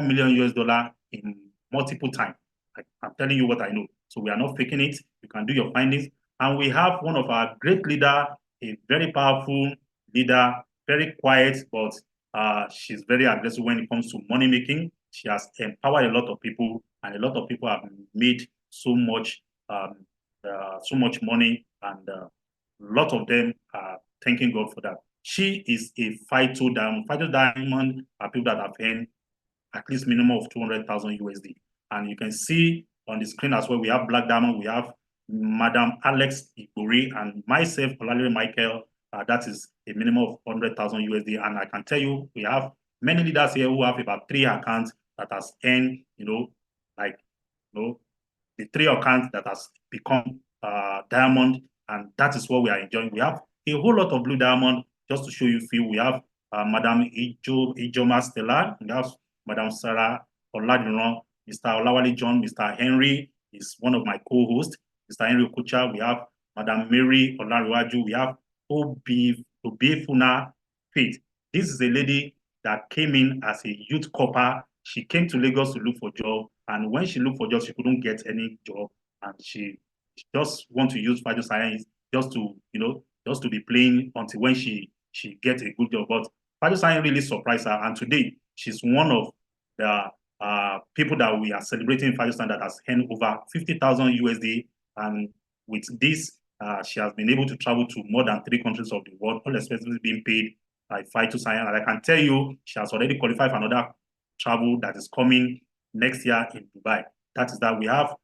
million US in multiple times. I'm telling you what I know. So we are not faking it. You can do your findings. And we have one of our great leader, a very powerful leader, very quiet, but she's very aggressive when it comes to money making. She has empowered a lot of people, and a lot of people have made so much money, and a lot of them are thanking God for that. She is a Phyto Diamond. Phyto Diamond are people that have earned at least minimum of 200,000 USD. And you can see on the screen as well, we have Black Diamond, we have Madam Alex Ibori, and myself, Olalere Michael, that is a minimum of 100,000 USD. And I can tell you, we have many leaders here who have about 3 accounts that has earned, the 3 accounts that has become diamond, and that is what we are enjoying. We have a whole lot of blue diamond. Just to show you few, we have Madam Ijoma Stella, we have Madam Sarah Oladiran, Mr. Olawale John, Mr. Henry is one of my co-hosts, Mr. Henry Okucha, we have Madam Mary Olariwaju, we have Obiefuna Faith. This is a lady that came in as a youth corper. She came to Lagos to look for a job, and when she looked for a job, she couldn't get any job, and she just want to use Phytoscience just to be playing until when she gets a good job. But Phytoscience really surprised her, and today she's one of the people that we are celebrating in Phytoscience that has earned over 50,000 USD, and with this, she has been able to travel to more than 3 countries of the world, all expenses being paid by Phytoscience. And I can tell you, she has already qualified for another travel that is coming next year in Dubai. That is that we have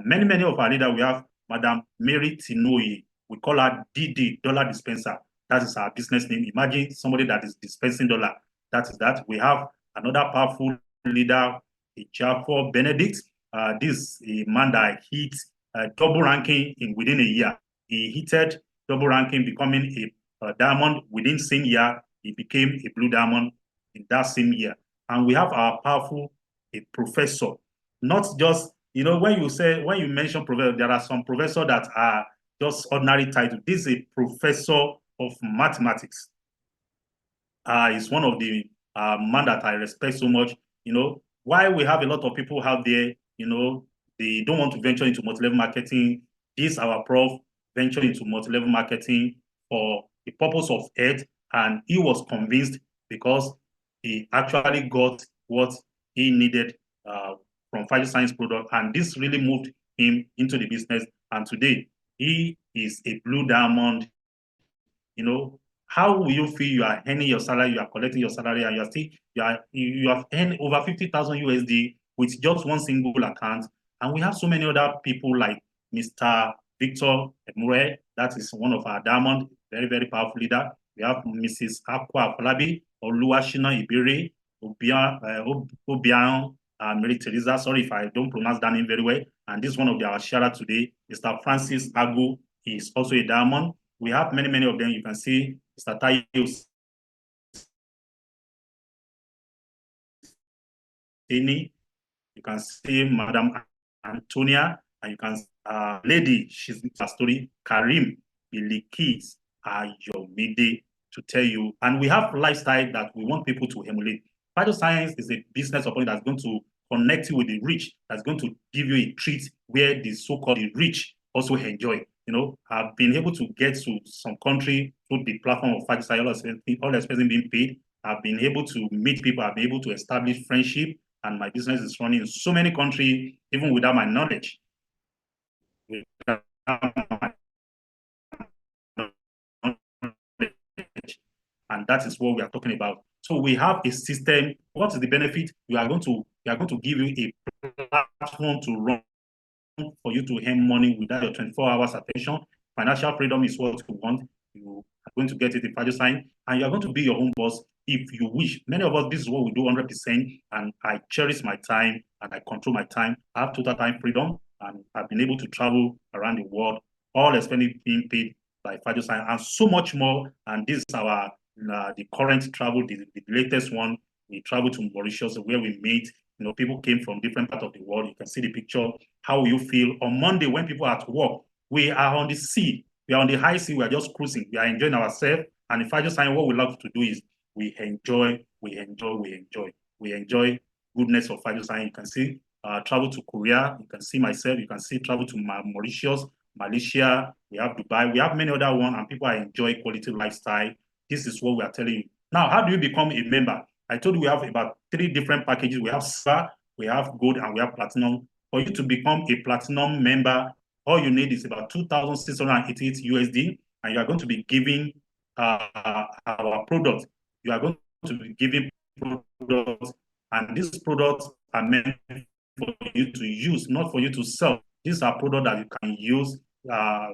many of our leaders. We have Madam Mary Tinoi. We call her DD, dollar dispenser. That is our business name. Imagine somebody that is dispensing dollar. That is that. We have another powerful leader, Ejafo Benedict. This is a man that hit double ranking within a year. He hit double ranking, becoming a diamond within same year. He became a blue diamond in that same year. And we have our powerful professor. Not just, when you mention professor, there are some professors that are just ordinary title. This is a professor of mathematics. He's one of the man that I respect so much. Why we have a lot of people out there, they don't want to venture into multi-level marketing. This our prof ventured into multi-level marketing for the purpose of health, and he was convinced because he actually got what he needed from Phytoscience product, and this really moved him into the business. And today he is a blue diamond. How will you feel you are earning your salary, you are collecting your salary, and you have earned over 50,000 USD with just one single account? And we have so many other people like Mr. Victor Emure, that is one of our diamond, very, very powerful leader. We have Mrs. Akwa Afolabi, Oluwashina Ibiri, Obian, Mary Teresa. Sorry if I don't pronounce that name very well. And this is one of our sharer today, Mr. Francis Agu. He is also a diamond. We have many of them. You can see Mr. Tayo Sini. You can see Madam Antonia, and you can lady, she's a story, Karim Bilikis Ayomide, to tell you. And we have lifestyle that we want people to emulate. Phytoscience is a business opportunity that's going to connect you with the rich, that's going to give you a treat where the so-called rich also enjoy. I've been able to get to some country through the platform of Phytoscience, all expenses being paid. I've been able to meet people, I've been able to establish friendship, and my business is running in so many countries, even without my knowledge. and that is what we are talking about. So we have a system. What is the benefit? We are going to give you a platform to run for you to earn money without your 24 hours attention. Financial freedom is what you want. You are going to get it in Phytoscience, and you are going to be your own boss if you wish. Many of us, this is what we do 100%, and I cherish my time and I control my time. I have total time freedom, and I've been able to travel around the world, all expenses being paid by Phytoscience, and so much more. And this is our the current travel, the latest one. We traveled to Mauritius, where we meet. People came from different parts of the world. You can see the picture. How will you feel on Monday when people are at work? We are on the sea. We are on the high sea. We are just cruising. We are enjoying ourselves. And if I just sign, what we love to do is we enjoy goodness of Phytoscience. You can see travel to Korea. You can see myself. You can see travel to Mauritius, Malaysia. We have Dubai. We have many other ones, and people are enjoying quality lifestyle. This is what we are telling you. Now, how do you become a member? I told you we have about 3 different packages. We have silver, we have gold, and we have platinum. For you to become a platinum member, all you need is about 2,688 USD, and you are going to be giving our product. You are going to be giving products, and these products are meant for you to use, not for you to sell. These are products that you can use.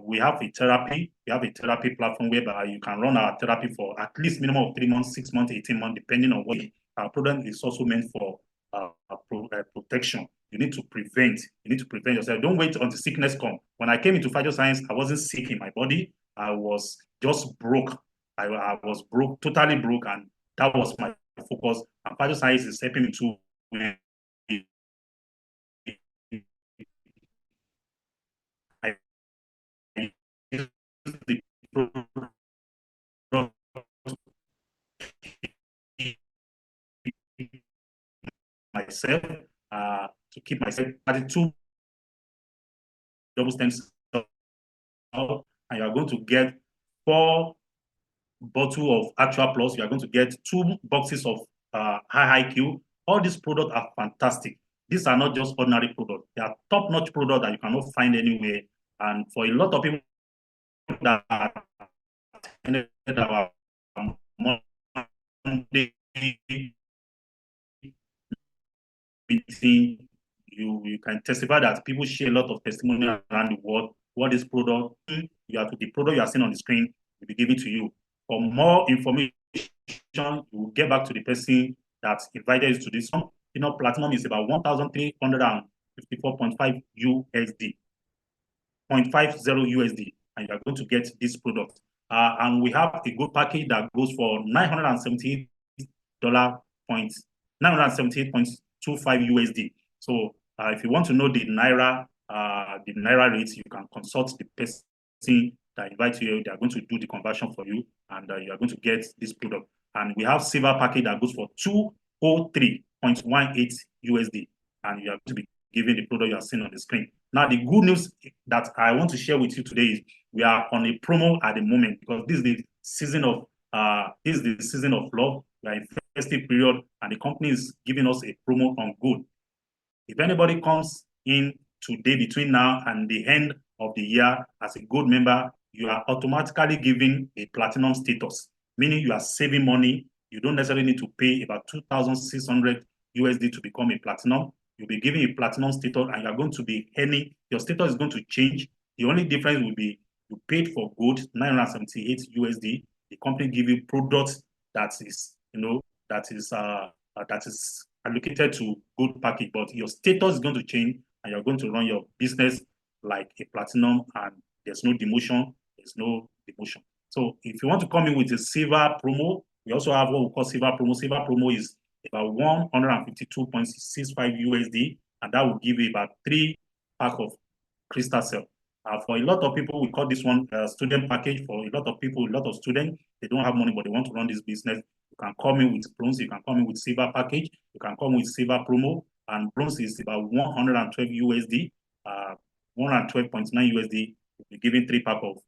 We have a therapy. We have a therapy platform whereby you can run our therapy for at least minimum of 3 months, 6 months, 18 months, depending on what our product is also meant for protection. You need to prevent. You need to prevent yourself. Don't wait until sickness comes. When I came into Phytoscience, I wasn't sick in my body. I was just broke. I was broke, totally broke, and that was my focus. And Phytoscience is helping me to the myself to keep myself at 2 double stem cells, and you are going to get 4 bottles of Actual Plus. You are going to get 2 boxes of High IQ. All these products are fantastic. These are not just ordinary products. They are top-notch products that you cannot find anywhere. And for a lot of people that attended our Monday meeting, you can testify that people share a lot of testimony around the world. What is product? The product you are seeing on the screen will be given to you. For more information, you will get back to the person that invited you to this one. Platinum is about 1,354.5 USD, 0.50 USD, and you are going to get this product. And we have a good package that goes for $978.25 USD. So if you want to know the naira rates, you can consult the person that invites you. They are going to do the conversion for you, and you are going to get this product. And we have silver package that goes for 203.18 USD, and you are going to be given the product you are seeing on the screen. Now, the good news that I want to share with you today is we are on a promo at the moment, because this is the season of love. We are in festive period, and the company is giving us a promo on gold. If anybody comes in today between now and the end of the year as a gold member, you are automatically given a platinum status, meaning you are saving money. You don't necessarily need to pay about 2,600 USD to become a platinum. You'll be given a platinum status, and you're going to be your status is going to change. The only difference will be you paid for gold, 978 USD. The company give you products that is allocated to gold package, but your status is going to change, and you're going to run your business like a platinum, and there's no demotion. So if you want to come in with a silver promo, we also have what we call silver promo. Silver promo is about 152.65 USD, and that will give you about 3 pack of crystal cell. For a lot of people, we call this one student package. For a lot of people, a lot of students, they don't have money, but they want to run this business. You can come in with bronze, you can come in with silver package, you can come with silver promo, and bronze is about 112 USD, 112.9 USD. We're giving 3 pack of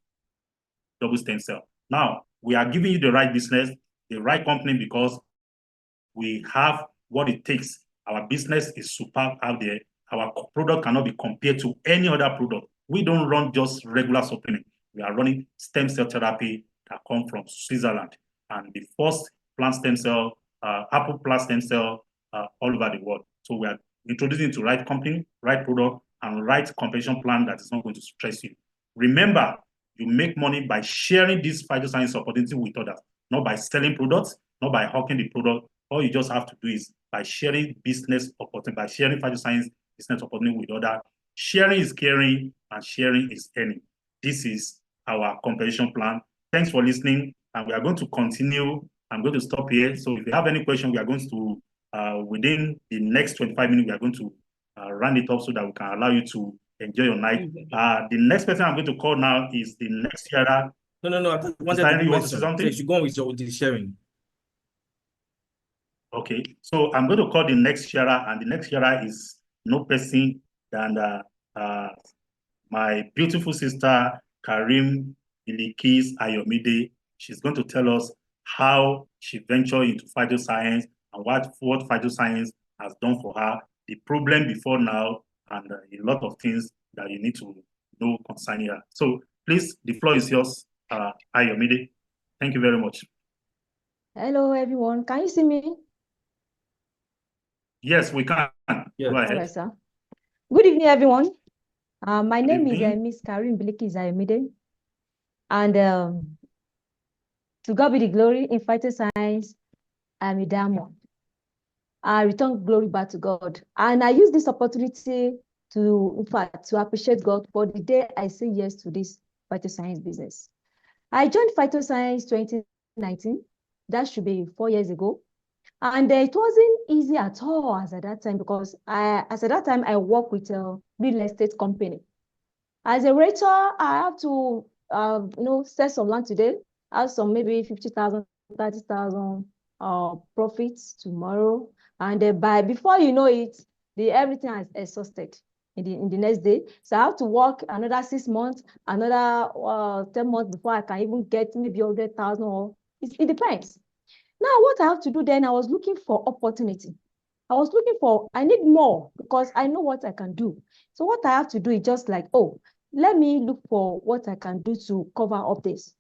double stem cell. Now, we are giving you the right business, the right company, because we have what it takes. Our business is superb out there. Our product cannot be compared to any other product. We don't run just regular supplement. We are running stem cell therapy that come from Switzerland. and the first plant stem cell, apple plant stem cell all over the world. So we are introducing to right company, right product, and right compensation plan that is not going to stress you. Remember, you make money by sharing this Phytoscience opportunity with others, not by selling products, not by hawking the product. All you just have to do is by sharing business opportunity, by sharing Phytoscience business opportunity with others. Sharing is caring and sharing is earning. This is our compensation plan. Thanks for listening, and we are going to continue. I'm going to stop here. So if you have any question, we are going to, within the next 25 minutes, we are going to round it up so that we can allow you to enjoy your night. The next person I'm going to call now is the next sharer. No. I wanted Mr. to you want to say something? So you should go on with the sharing. Okay, so I'm going to call the next sharer, and the next sharer is no person than my beautiful sister, Karim Ilikis Ayomide. She's going to tell us how she ventured into phytoscience and what phytoscience has done for her, the problem before now, and a lot of things that you need to know concerning her. So please, the floor is yours, Ayomide. Thank you very much. Hello, everyone. Can you see me? Yes, we can. Yeah. Go ahead. All right, sir. Good evening, everyone. My Good name is evening. Miss Karim Biliki Zayamide. And to God be the glory in phytoscience, I'm a diamond. I return glory back to God. And I use this opportunity to, in fact, to appreciate God for the day I say yes to this phytoscience business. I joined phytoscience 2019. That should be 4 years ago. And it wasn't easy at all as at that time, because as at that time, I work with a real estate company. As a realtor, I have to, sell some land today, have some maybe 50,000, 30,000 profits tomorrow. And before you know it, everything is exhausted in the next day. So I have to work another 6 months, another 10 months before I can even get maybe 100,000, or it depends. Now, what I have to do then, I was looking for opportunity. I need more because I know what I can do. So what I have to do is just like, let me look for what I can do to cover up this.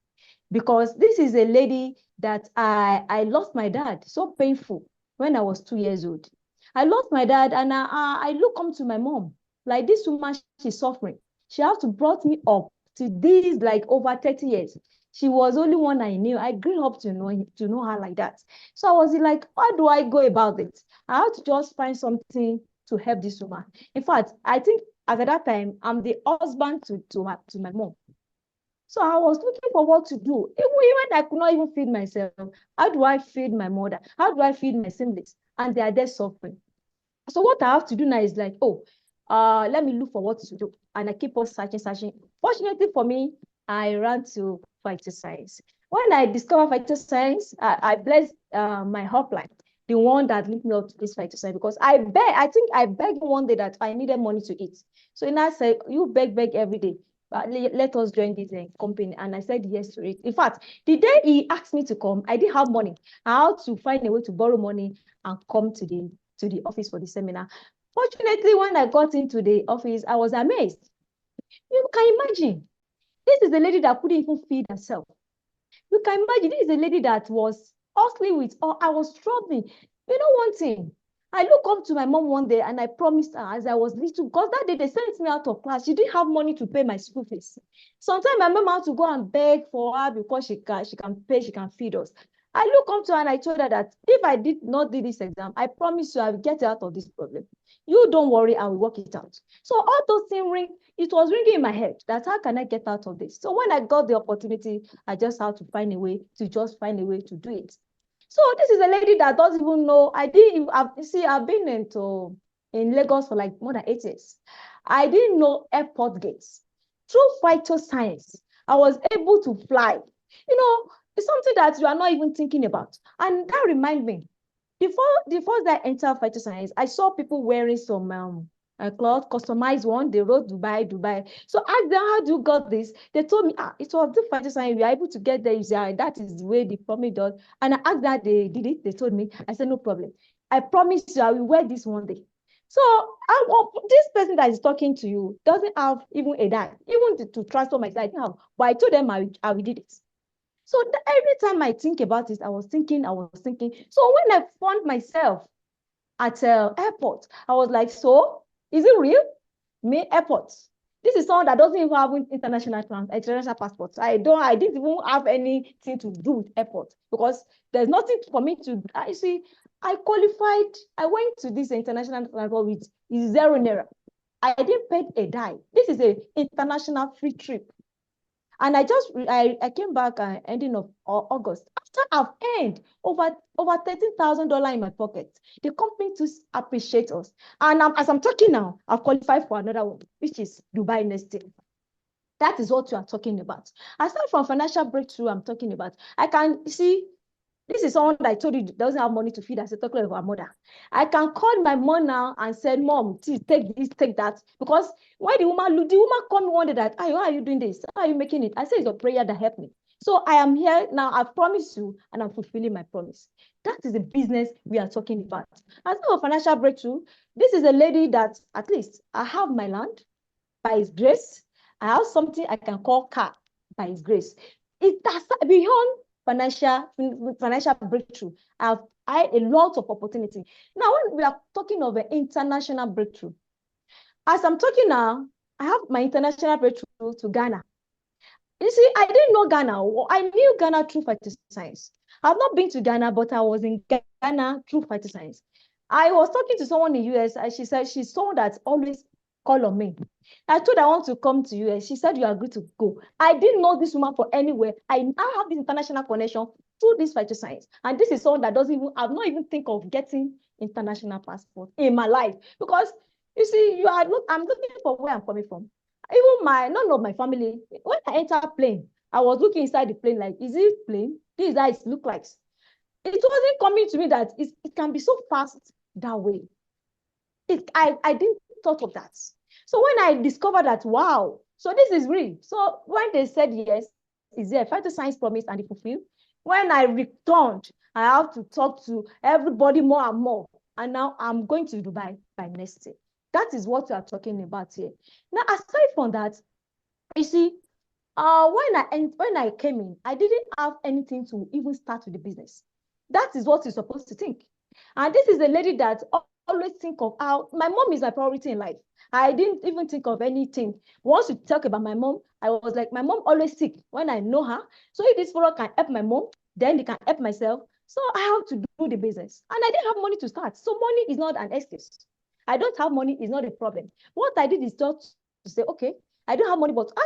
Because this is a lady that I lost my dad, so painful, when I was 2 years old. I lost my dad, and I look up to my mom. Like, this woman, she's suffering. She has to brought me up to this, like, over 30 years. She was the only one I knew. I grew up to know her like that. So I was like, how do I go about it? I had to just find something to help this woman. In fact, I think at that time, I'm the husband to my mom. So I was looking for what to do. Even I could not even feed myself. How do I feed my mother? How do I feed my siblings? And they are there suffering. So what I have to do now is like, let me look for what to do. And I keep on searching. Fortunately for me, I ran to Phytoscience. When I discovered Phytoscience, I blessed my hotline, the one that linked me up to this Phytoscience, because I think I begged one day that I needed money to eat. So I said, you beg every day. But let us join this company. And I said yes to it. In fact, the day he asked me to come, I didn't have money. I had to find a way to borrow money and come to the office for the seminar. Fortunately, when I got into the office, I was amazed. You can imagine, this is a lady that couldn't even feed herself. You can imagine, this is a lady that was hustling with, or I was struggling. You know one thing, I look up to my mom one day and I promised her as I was little, because that day they sent me out of class. She didn't have money to pay my school fees. Sometimes my mom had to go and beg for her because she can pay, she can feed us. I look up to her and I told her that if I did not do this exam, I promise you I will get out of this problem. You don't worry, I will work it out. So all those things it was ringing in my head that how can I get out of this? So when I got the opportunity, I just had to find a way to do it. So this is a lady that doesn't even know. I've been in Lagos for like more than 8 years. I didn't know airport gates. Through phytoscience, I was able to fly. It's something that you are not even thinking about. And that reminds me, before I entered phytoscience, I saw people wearing some cloth, customized one. They wrote Dubai. So I asked them, how do you got this? They told me, it was the phytoscience. We are able to get there. That is the way the promise does. And I asked that they did it. They told me. I said, no problem. I promise you, I will wear this one day. So this person that is talking to you doesn't have even a dime, even to transfer my side. But I told them I will did it. So every time I think about it, I was thinking. So when I found myself at airport, I was like, so is it real? Me, airport. This is someone that doesn't even have international passport. I didn't even have anything to do with airport because there's nothing for me to. I see. I qualified. I went to this international transport with 0 naira. I didn't pay a dime. This is an international free trip. And I came back ending of August. After I've earned over $13,000 in my pocket, the company to appreciate us. And as I'm talking now, I've qualified for another one, which is Dubai next year. That is what you are talking about. Aside from financial breakthrough, I'm talking about. I can see. This is someone that I told you doesn't have money to feed as a talk of our mother. I can call my mom now and say, Mom, please take this, take that. Because when the woman called me one day that, why are you doing this? How are you making it? I say, it's your prayer that helped me. So I am here now. I promise you, and I'm fulfilling my promise. That is the business we are talking about. As for financial breakthrough, this is a lady that at least I have my land by His grace. I have something I can call car by His grace. It has beyond financial breakthrough. I have a lot of opportunity. Now, when we are talking of an international breakthrough, as I'm talking now, I have my international breakthrough to Ghana. You see, I didn't know Ghana. I knew Ghana through Phytoscience. I've not been to Ghana, but I was in Ghana through Phytoscience. I was talking to someone in the US, and she said she's someone that's always call on me. I told her I want to come to US. She said, you are good to go. I didn't know this woman for anywhere. I now have this international connection through this Phytoscience. And this is someone that I've not even think of getting international passport in my life. Because you see, I'm looking for where I'm coming from. Even none of my family, when I enter a plane, I was looking inside the plane like, is it plane? This is how it looks like. It wasn't coming to me that it can be so fast that way. I didn't thought of that. So when I discovered that, wow, so this is real. So when they said yes, is there a Phytoscience promise and they fulfill? When I returned, I have to talk to everybody more and more. And now I'm going to Dubai by next year. That is what we are talking about here. Now, aside from that, you see, when I came in, I didn't have anything to even start with the business. That is what you're supposed to think. And this is a lady that always think of how my mom is my priority in life. I didn't even think of anything. Once you talk about my mom, I was like, my mom always sick when I know her. So if this fellow can help my mom, then they can help myself. So I have to do the business. And I didn't have money to start. So money is not an excuse. I don't have money is not a problem. What I did is just to say, okay, I don't have money, but how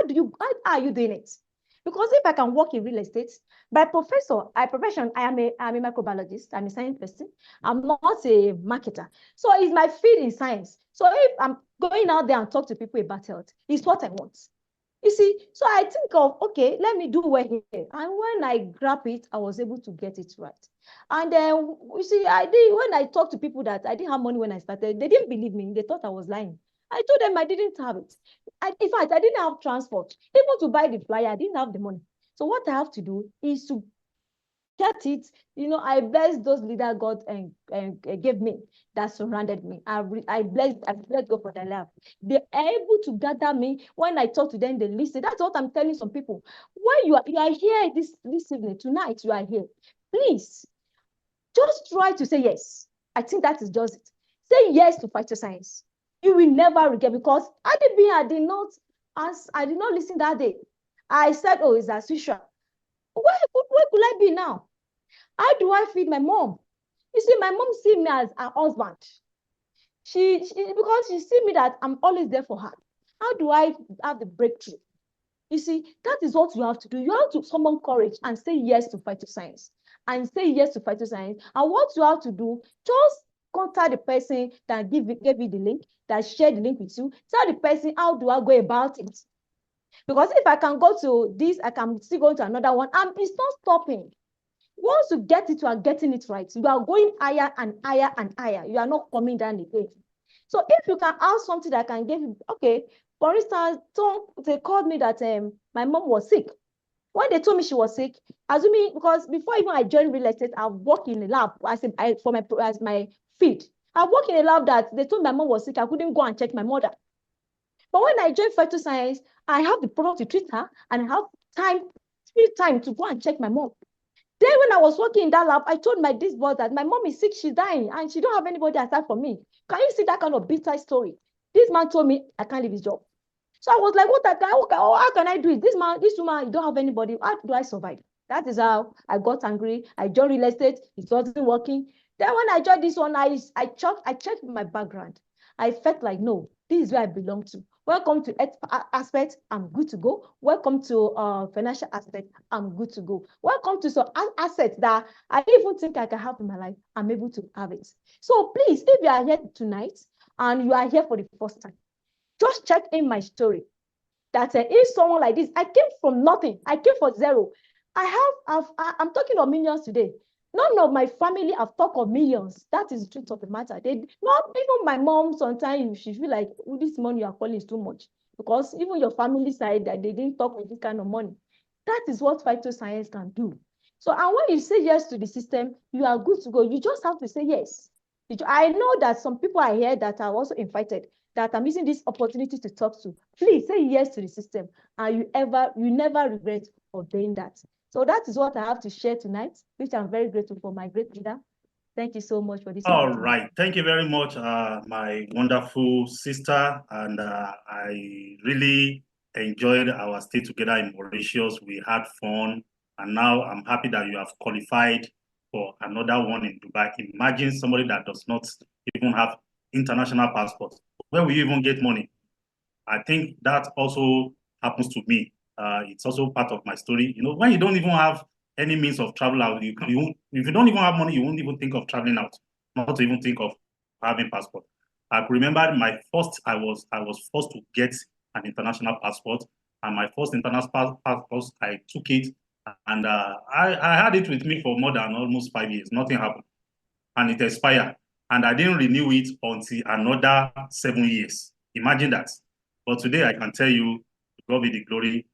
are you doing it? Because if I can work in real estate, by profession, I am a microbiologist, I'm a science person, I'm not a marketer. So it's my field in science. So if I'm going out there and talk to people about health, it's what I want. You see, so I think of, okay, let me do well here. And when I grab it, I was able to get it right. And then, you see, when I talked to people that I didn't have money when I started, they didn't believe me. They thought I was lying. I told them I didn't have it. In fact, I didn't have transport. Even to buy the flyer, I didn't have the money. So what I have to do is to get it. I bless those leaders God gave me that surrounded me. I bless God for their love. They're able to gather me. When I talk to them, they listen. That's what I'm telling some people. When you are here this evening, tonight, you are here. Please, just try to say yes. I think that is just it. Say yes to Phytoscience. You will never regret, because I did not listen that day. I said, oh, it's as usual. Where could I be now? How do I feed my mom? You see, my mom sees me as her husband. Because she sees me that I'm always there for her. How do I have the breakthrough? You see, that is what you have to do. You have to summon courage and say yes to Phytoscience. And say yes to Phytoscience. And what you have to do, just contact the person that gave you the link, that shared the link with you. Tell the person, how do I go about it? Because if I can go to this, I can still go to another one. And it's not stopping. Once you get it, you are getting it right. You are going higher and higher and higher. You are not coming down again. So if you can ask something that can give you, okay, for instance, they called me that my mom was sick. When they told me she was sick, assuming, because before even I joined real estate, I worked in a lab as my field. I worked in a lab that they told my mom was sick. I couldn't go and check my mother. But when I joined Phytoscience, I have the product to treat her, and I have time me time to go and check my mom. Then when I was working in that lab, I told this boss that my mom is sick, she's dying, and she don't have anybody aside from me. Can you see that kind of bitter story? This man told me I can't leave his job. So I was like, what that guy? How can I do it? This woman, you don't have anybody. How do I survive? That is how I got angry. I joined real estate. It wasn't working. Then when I joined this one, I checked my background. I felt like, no, this is where I belong to. Welcome to aspect, I'm good to go. Welcome to financial aspect, I'm good to go. Welcome to some assets that I didn't even think I can have in my life, I'm able to have it. So please, if you are here tonight and you are here for the first time, just check in my story. That if someone like this, I came from nothing, I came from zero. I'm talking of millions today. None of my family have talked of millions. That is the truth of the matter. Not even my mom. Sometimes she feel like, oh, this money you are calling is too much, because even your family side that they didn't talk with this kind of money. That is what Phytoscience can do. So, and when you say yes to the system, you are good to go. You just have to say yes. I know that some people are here that are also invited, that I'm using this opportunity to talk to. Please say yes to the system, and you never regret of doing that. So that is what I have to share tonight, which I'm very grateful for my great leader. Thank you so much for this. All right. Thank you very much, my wonderful sister. And I really enjoyed our stay together in Mauritius. We had fun. And now I'm happy that you have qualified for another one in Dubai. Imagine somebody that does not even have international passport. Where will you even get money? I think that also happens to me. It's also part of my story. You know, when you don't even have any means of travel out, if you don't even have money, you won't even think of traveling out, not to even think of having passport. I remember I was forced to get an international passport, and my first international passport, I took it, and I had it with me for more than almost 5 years. Nothing happened, and it expired, and I didn't renew it until another 7 years. Imagine that. But today I can tell you, God be the glory,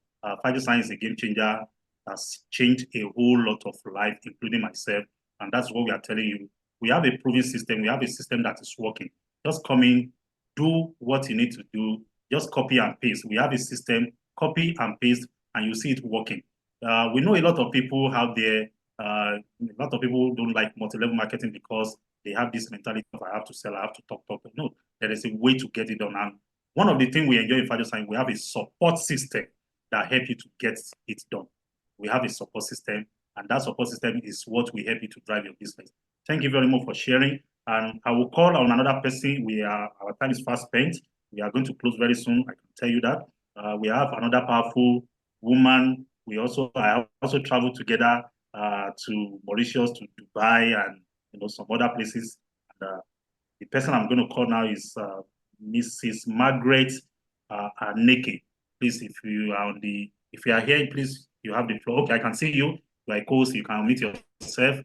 Phytoscience is a game changer, has changed a whole lot of life, including myself. And that's what we are telling you. We have a proven system. We have a system that is working. Just come in, do what you need to do. Just copy and paste. We have a system, copy and paste, and you see it working. We know a lot of people out there, a lot of people don't like multi-level marketing because they have this mentality of I have to sell, I have to talk. No, there is a way to get it done. And one of the things we enjoy in Phytoscience, we have a support system that help you to get it done. We have a support system, and that support system is what will help you to drive your business. Thank you very much for sharing. And I will call on another person. Our time is fast spent. We are going to close very soon. I can tell you that. We have another powerful woman. I also traveled together to Mauritius, to Dubai, and some other places. And, the person I'm going to call now is Mrs. Margaret Aneke. Please, if you are here, please, you have the floor. Okay, I can see you. Like course, you can meet yourself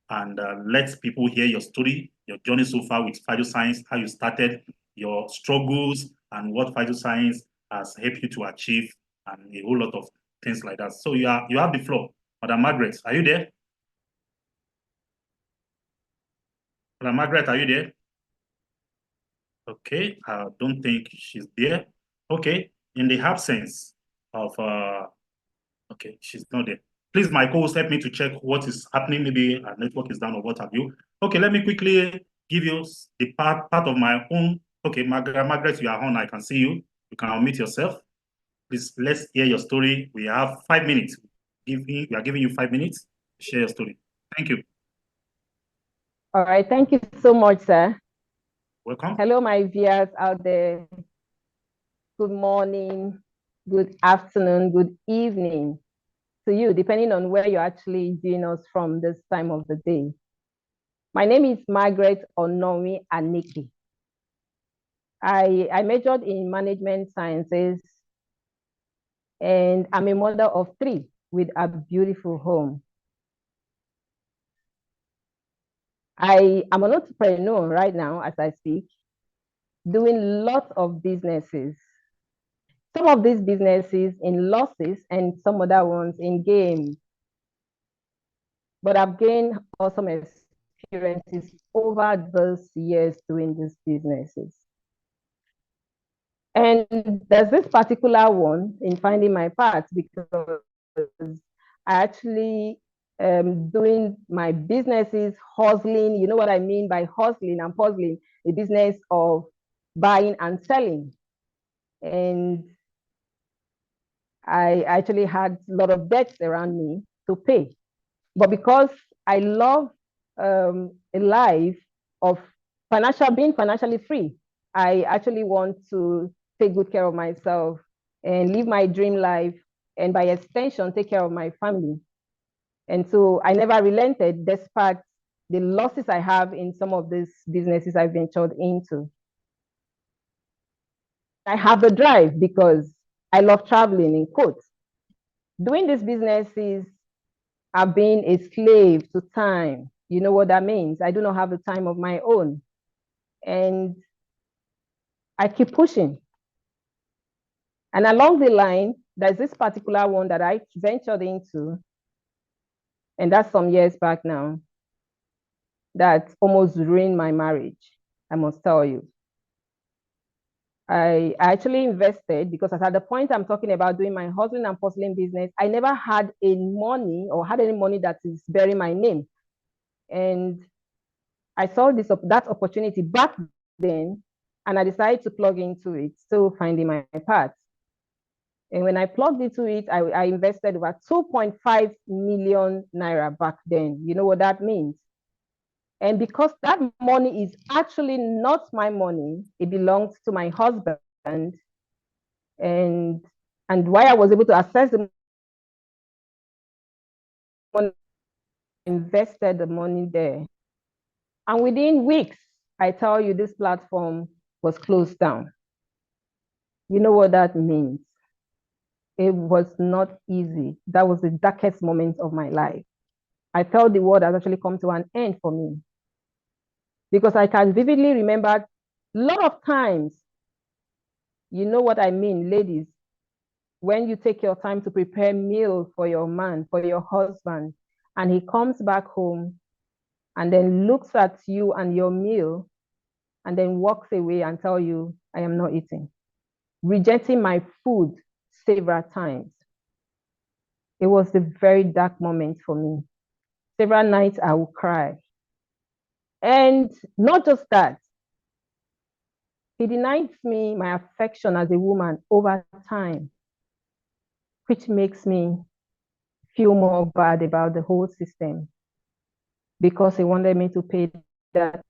and let people hear your story, your journey so far with Phytoscience, how you started, your struggles, and what Phytoscience has helped you to achieve, and a whole lot of things like that. So you have the floor. Madam Margaret, are you there? Madam Margaret, are you there? Okay, I don't think she's there. Okay, in the absence of, okay, she's not there. Please, my co-host, help me to check what is happening. Maybe our network is down or what have you. Okay, let me quickly give you the part of my own. Okay, Margaret, you are on. I can see you. You can unmute yourself. Please, let's hear your story. We have 5 minutes. We are giving you 5 minutes to share your story. Thank you. All right, thank you so much, sir. Welcome. Hello, my viewers out there. Good morning, good afternoon, good evening to you, depending on where you're actually viewing us from this time of the day. My name is Margaret Onomi Aniki. I majored in management sciences, and I'm a mother of 3 with a beautiful home. I am an entrepreneur right now as I speak, doing lots of businesses. Some of these businesses in losses and some other ones in gains. But I've gained awesome experiences over those years doing these businesses. And there's this particular one in finding my path because I actually doing my businesses, hustling. You know what I mean by hustling? I'm puzzling the business of buying and selling. And I actually had a lot of debts around me to pay. But because I love a life of being financially free, I actually want to take good care of myself and live my dream life, and by extension, take care of my family. And so I never relented despite the losses I have in some of these businesses I ventured into. I have the drive because I love traveling, in quotes. Doing these businesses, I've been a slave to time. You know what that means? I do not have the time of my own. And I keep pushing. And along the line, there's this particular one that I ventured into, and that's some years back now, that almost ruined my marriage, I must tell you. I actually invested because at the point I'm talking about doing my hustling and puzzling business, I never had any money that is bearing my name. And I saw that opportunity back then, and I decided to plug into it, still finding my path. And when I plugged into it, I invested over 2.5 million naira back then. You know what that means? And because that money is actually not my money, it belongs to my husband. And why I was able to access the money, invested the money there. And within weeks, I tell you, this platform was closed down. You know what that means? It was not easy. That was the darkest moment of my life. I felt the world has actually come to an end for me. Because I can vividly remember a lot of times, you know what I mean, ladies, when you take your time to prepare meal for your man, for your husband, and he comes back home and then looks at you and your meal and then walks away and tell you, I am not eating. Rejecting my food several times. It was a very dark moment for me. Several nights I would cry. And not just that, he denies me my affection as a woman over time, which makes me feel more bad about the whole system because he wanted me to pay that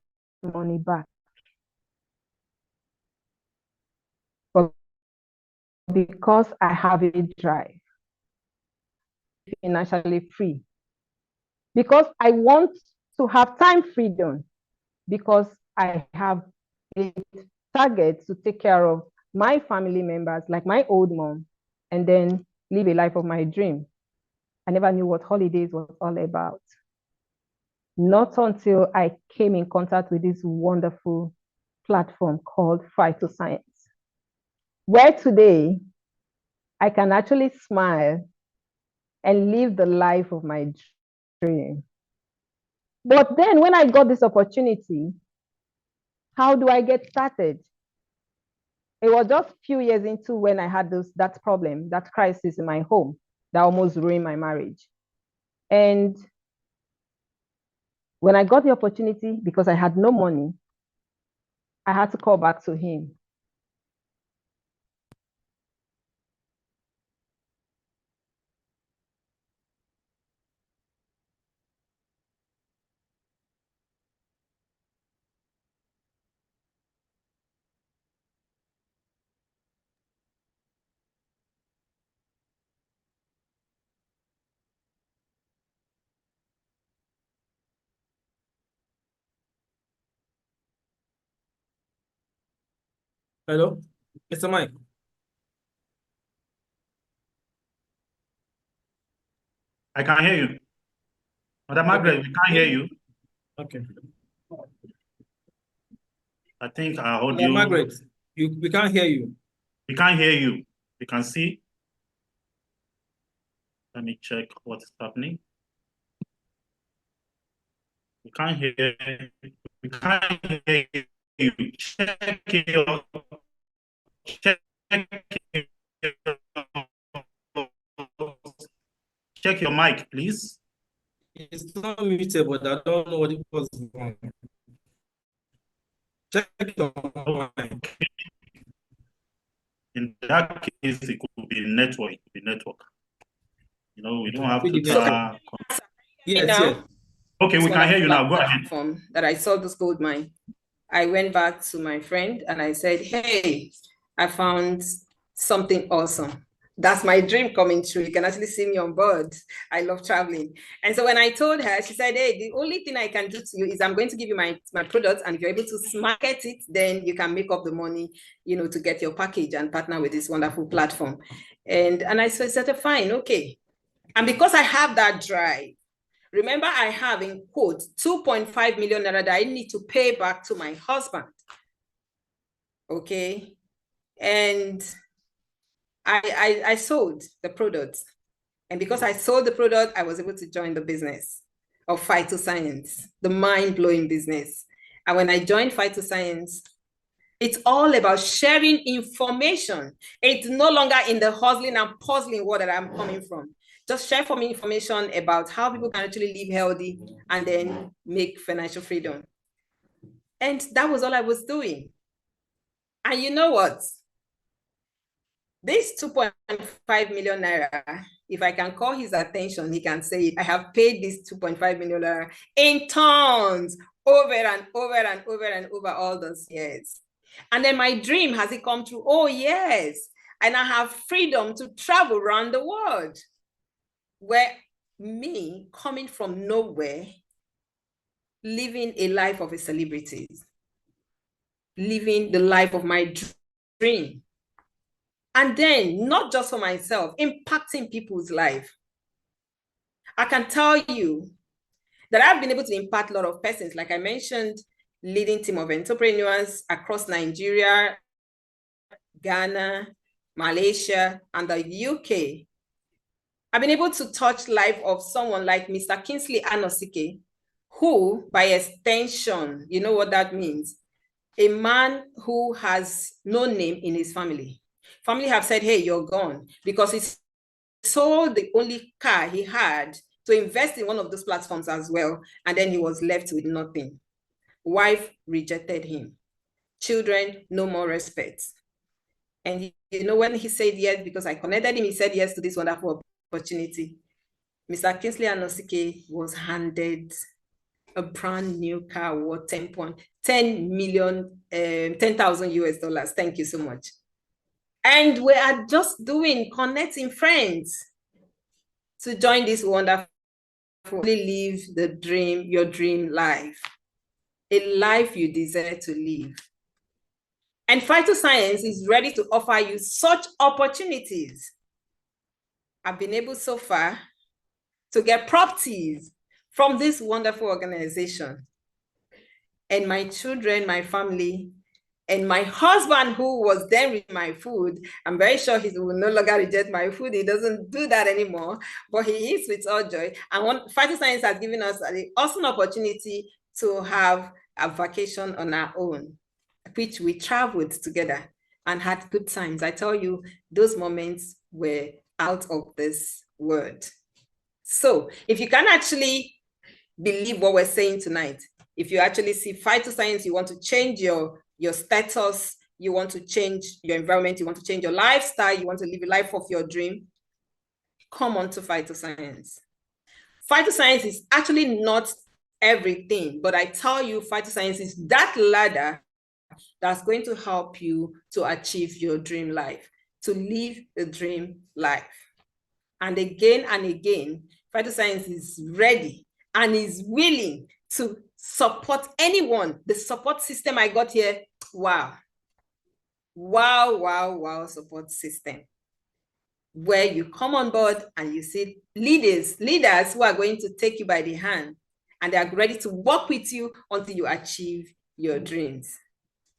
money back. But because I have a drive, financially free, because I want to have time freedom, because I have a target to take care of my family members, like my old mom, and then live a life of my dream. I never knew what holidays was all about. Not until I came in contact with this wonderful platform called Phytoscience, where today I can actually smile and live the life of my dream. But then when I got this opportunity, how do I get started? It was just a few years into when I had that problem, that crisis in my home that almost ruined my marriage. And when I got the opportunity, because I had no money, I had to call back to him. Hello, Mr. Mike. I can hear you. Madam Margaret, we can't hear you. Okay. I think our Madam audio. Margaret, we can't hear you. We can't hear you. We can see. Let me check what's happening. We can't hear. We can't hear you. Check your. Check your Check your mic, please. It's not muted, but I don't know what it was wrong. Check your mic. In that case, it could be network. It could be network. You know, we don't have to. Yes, now? yes. Okay, we can hear you now. Go ahead. That I saw this gold mine. I went back to my friend and I said, hey, I found something awesome. That's my dream coming true. You can actually see me on board. I love traveling. And so when I told her, she said, hey, the only thing I can do to you is I'm going to give you my products, and if you're able to market it, then you can make up the money, you know, to get your package and partner with this wonderful platform. And I said, fine, okay. And because I have that drive, remember, I have in quote 2.5 million naira that I need to pay back to my husband. Okay. And I sold the product. And because I sold the product, I was able to join the business of Phytoscience, the mind-blowing business. And when I joined Phytoscience, it's all about sharing information. It's no longer in the hustling and puzzling world that I'm coming from. Just share for me information about how people can actually live healthy and then make financial freedom. And that was all I was doing. And you know what? This 2.5 million naira, if I can call his attention, he can say, I have paid this 2.5 million naira in tons over and over and over and over all those years. And then my dream, has it come true? Oh, yes. And I have freedom to travel around the world. Where me, coming from nowhere, living a life of a celebrity, living the life of my dream. And then, not just for myself, impacting people's life. I can tell you that I've been able to impact a lot of persons. Like I mentioned, leading team of entrepreneurs across Nigeria, Ghana, Malaysia, and the UK. I've been able to touch the life of someone like Mr. Kingsley Anosike, who, by extension, you know what that means? A man who has no name in his family. Family have said, hey, you're gone, because he sold the only car he had to invest in one of those platforms as well, and then he was left with nothing. Wife rejected him. Children, no more respect. And you know, when he said yes, because I connected him, he said yes to this wonderful opportunity. Mr. Kingsley Anosike was handed a brand new car worth 10,000 US dollars. Thank you so much. And we are just connecting friends to join this wonderful, live the dream, your dream life, a life you desire to live. And Phytoscience is ready to offer you such opportunities. I've been able so far to get properties from this wonderful organization. And my children, my family, and my husband, who was there with my food, I'm very sure he will no longer reject my food. He doesn't do that anymore, but he eats with all joy. And Phytoscience has given us an awesome opportunity to have a vacation on our own, which we traveled together and had good times. I tell you, those moments were out of this world. So if you can actually believe what we're saying tonight, if you actually see Phytoscience, you want to change your status, you want to change your environment, you want to change your lifestyle, you want to live a life of your dream, come on to Phytoscience. Phytoscience is actually not everything, but I tell you, Phytoscience is that ladder that's going to help you to achieve your dream life, to live a dream life. And again, Phytoscience is ready and is willing to support anyone. The support system I got here, wow, support system. Where you come on board and you see leaders who are going to take you by the hand, and they are ready to work with you until you achieve your dreams.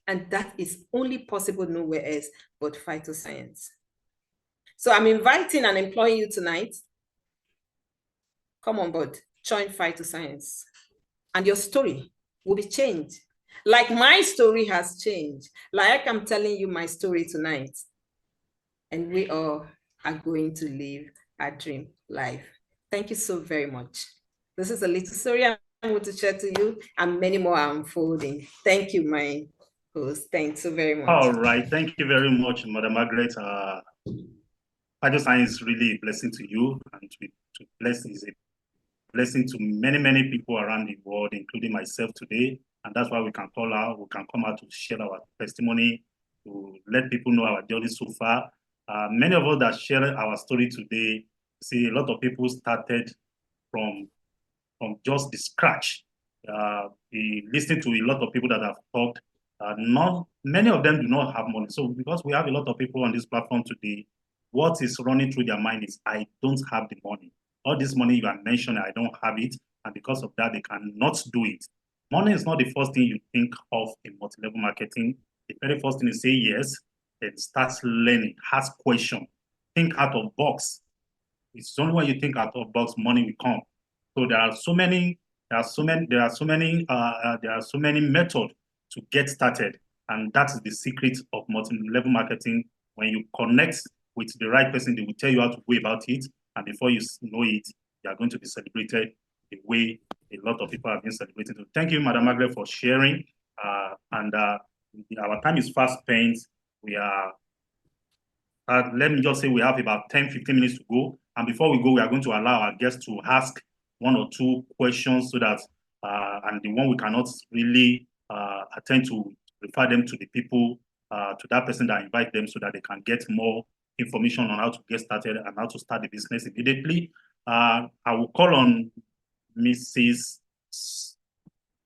And that is only possible nowhere else but Phytoscience. So I'm inviting and employing you tonight. Come on board, join Phytoscience, and your story will be changed. Like my story has changed. Like I'm telling you my story tonight. And we all are going to live our dream life. Thank you so very much. This is a little story I'm going to share to you, and many more are unfolding. Thank you, my host. Thanks so very much. All right. Thank you very much, Madam Margaret. Phytoscience is really a blessing to you, and is a blessing to many, many people around the world, including myself today. And that's why we can come out to share our testimony, to let people know our journey so far. Many of us that share our story today, see a lot of people started from just the scratch. Listening to a lot of people that have talked, not many of them do not have money. So because we have a lot of people on this platform today, what is running through their mind is, I don't have the money. All this money you are mentioning, I don't have it. And because of that, they cannot do it. Money is not the first thing you think of in multi-level marketing. The very first thing is say yes, then start learning, ask questions, think out of box. It's only when you think out of box, money will come. So there are so many methods to get started, and that's the secret of multi-level marketing. When you connect with the right person, they will tell you how to go about it, and before you know it, you are going to be celebrated the way a lot of people have been celebrated. So thank you, Madam Margaret, for sharing. Our time is fast spent. We are. Let me just say we have about 10-15 minutes to go. And before we go, we are going to allow our guests to ask one or two questions so that, and the one we cannot really attend to, refer them to the people, to that person that invite them so that they can get more information on how to get started and how to start the business immediately. I will call on Mrs.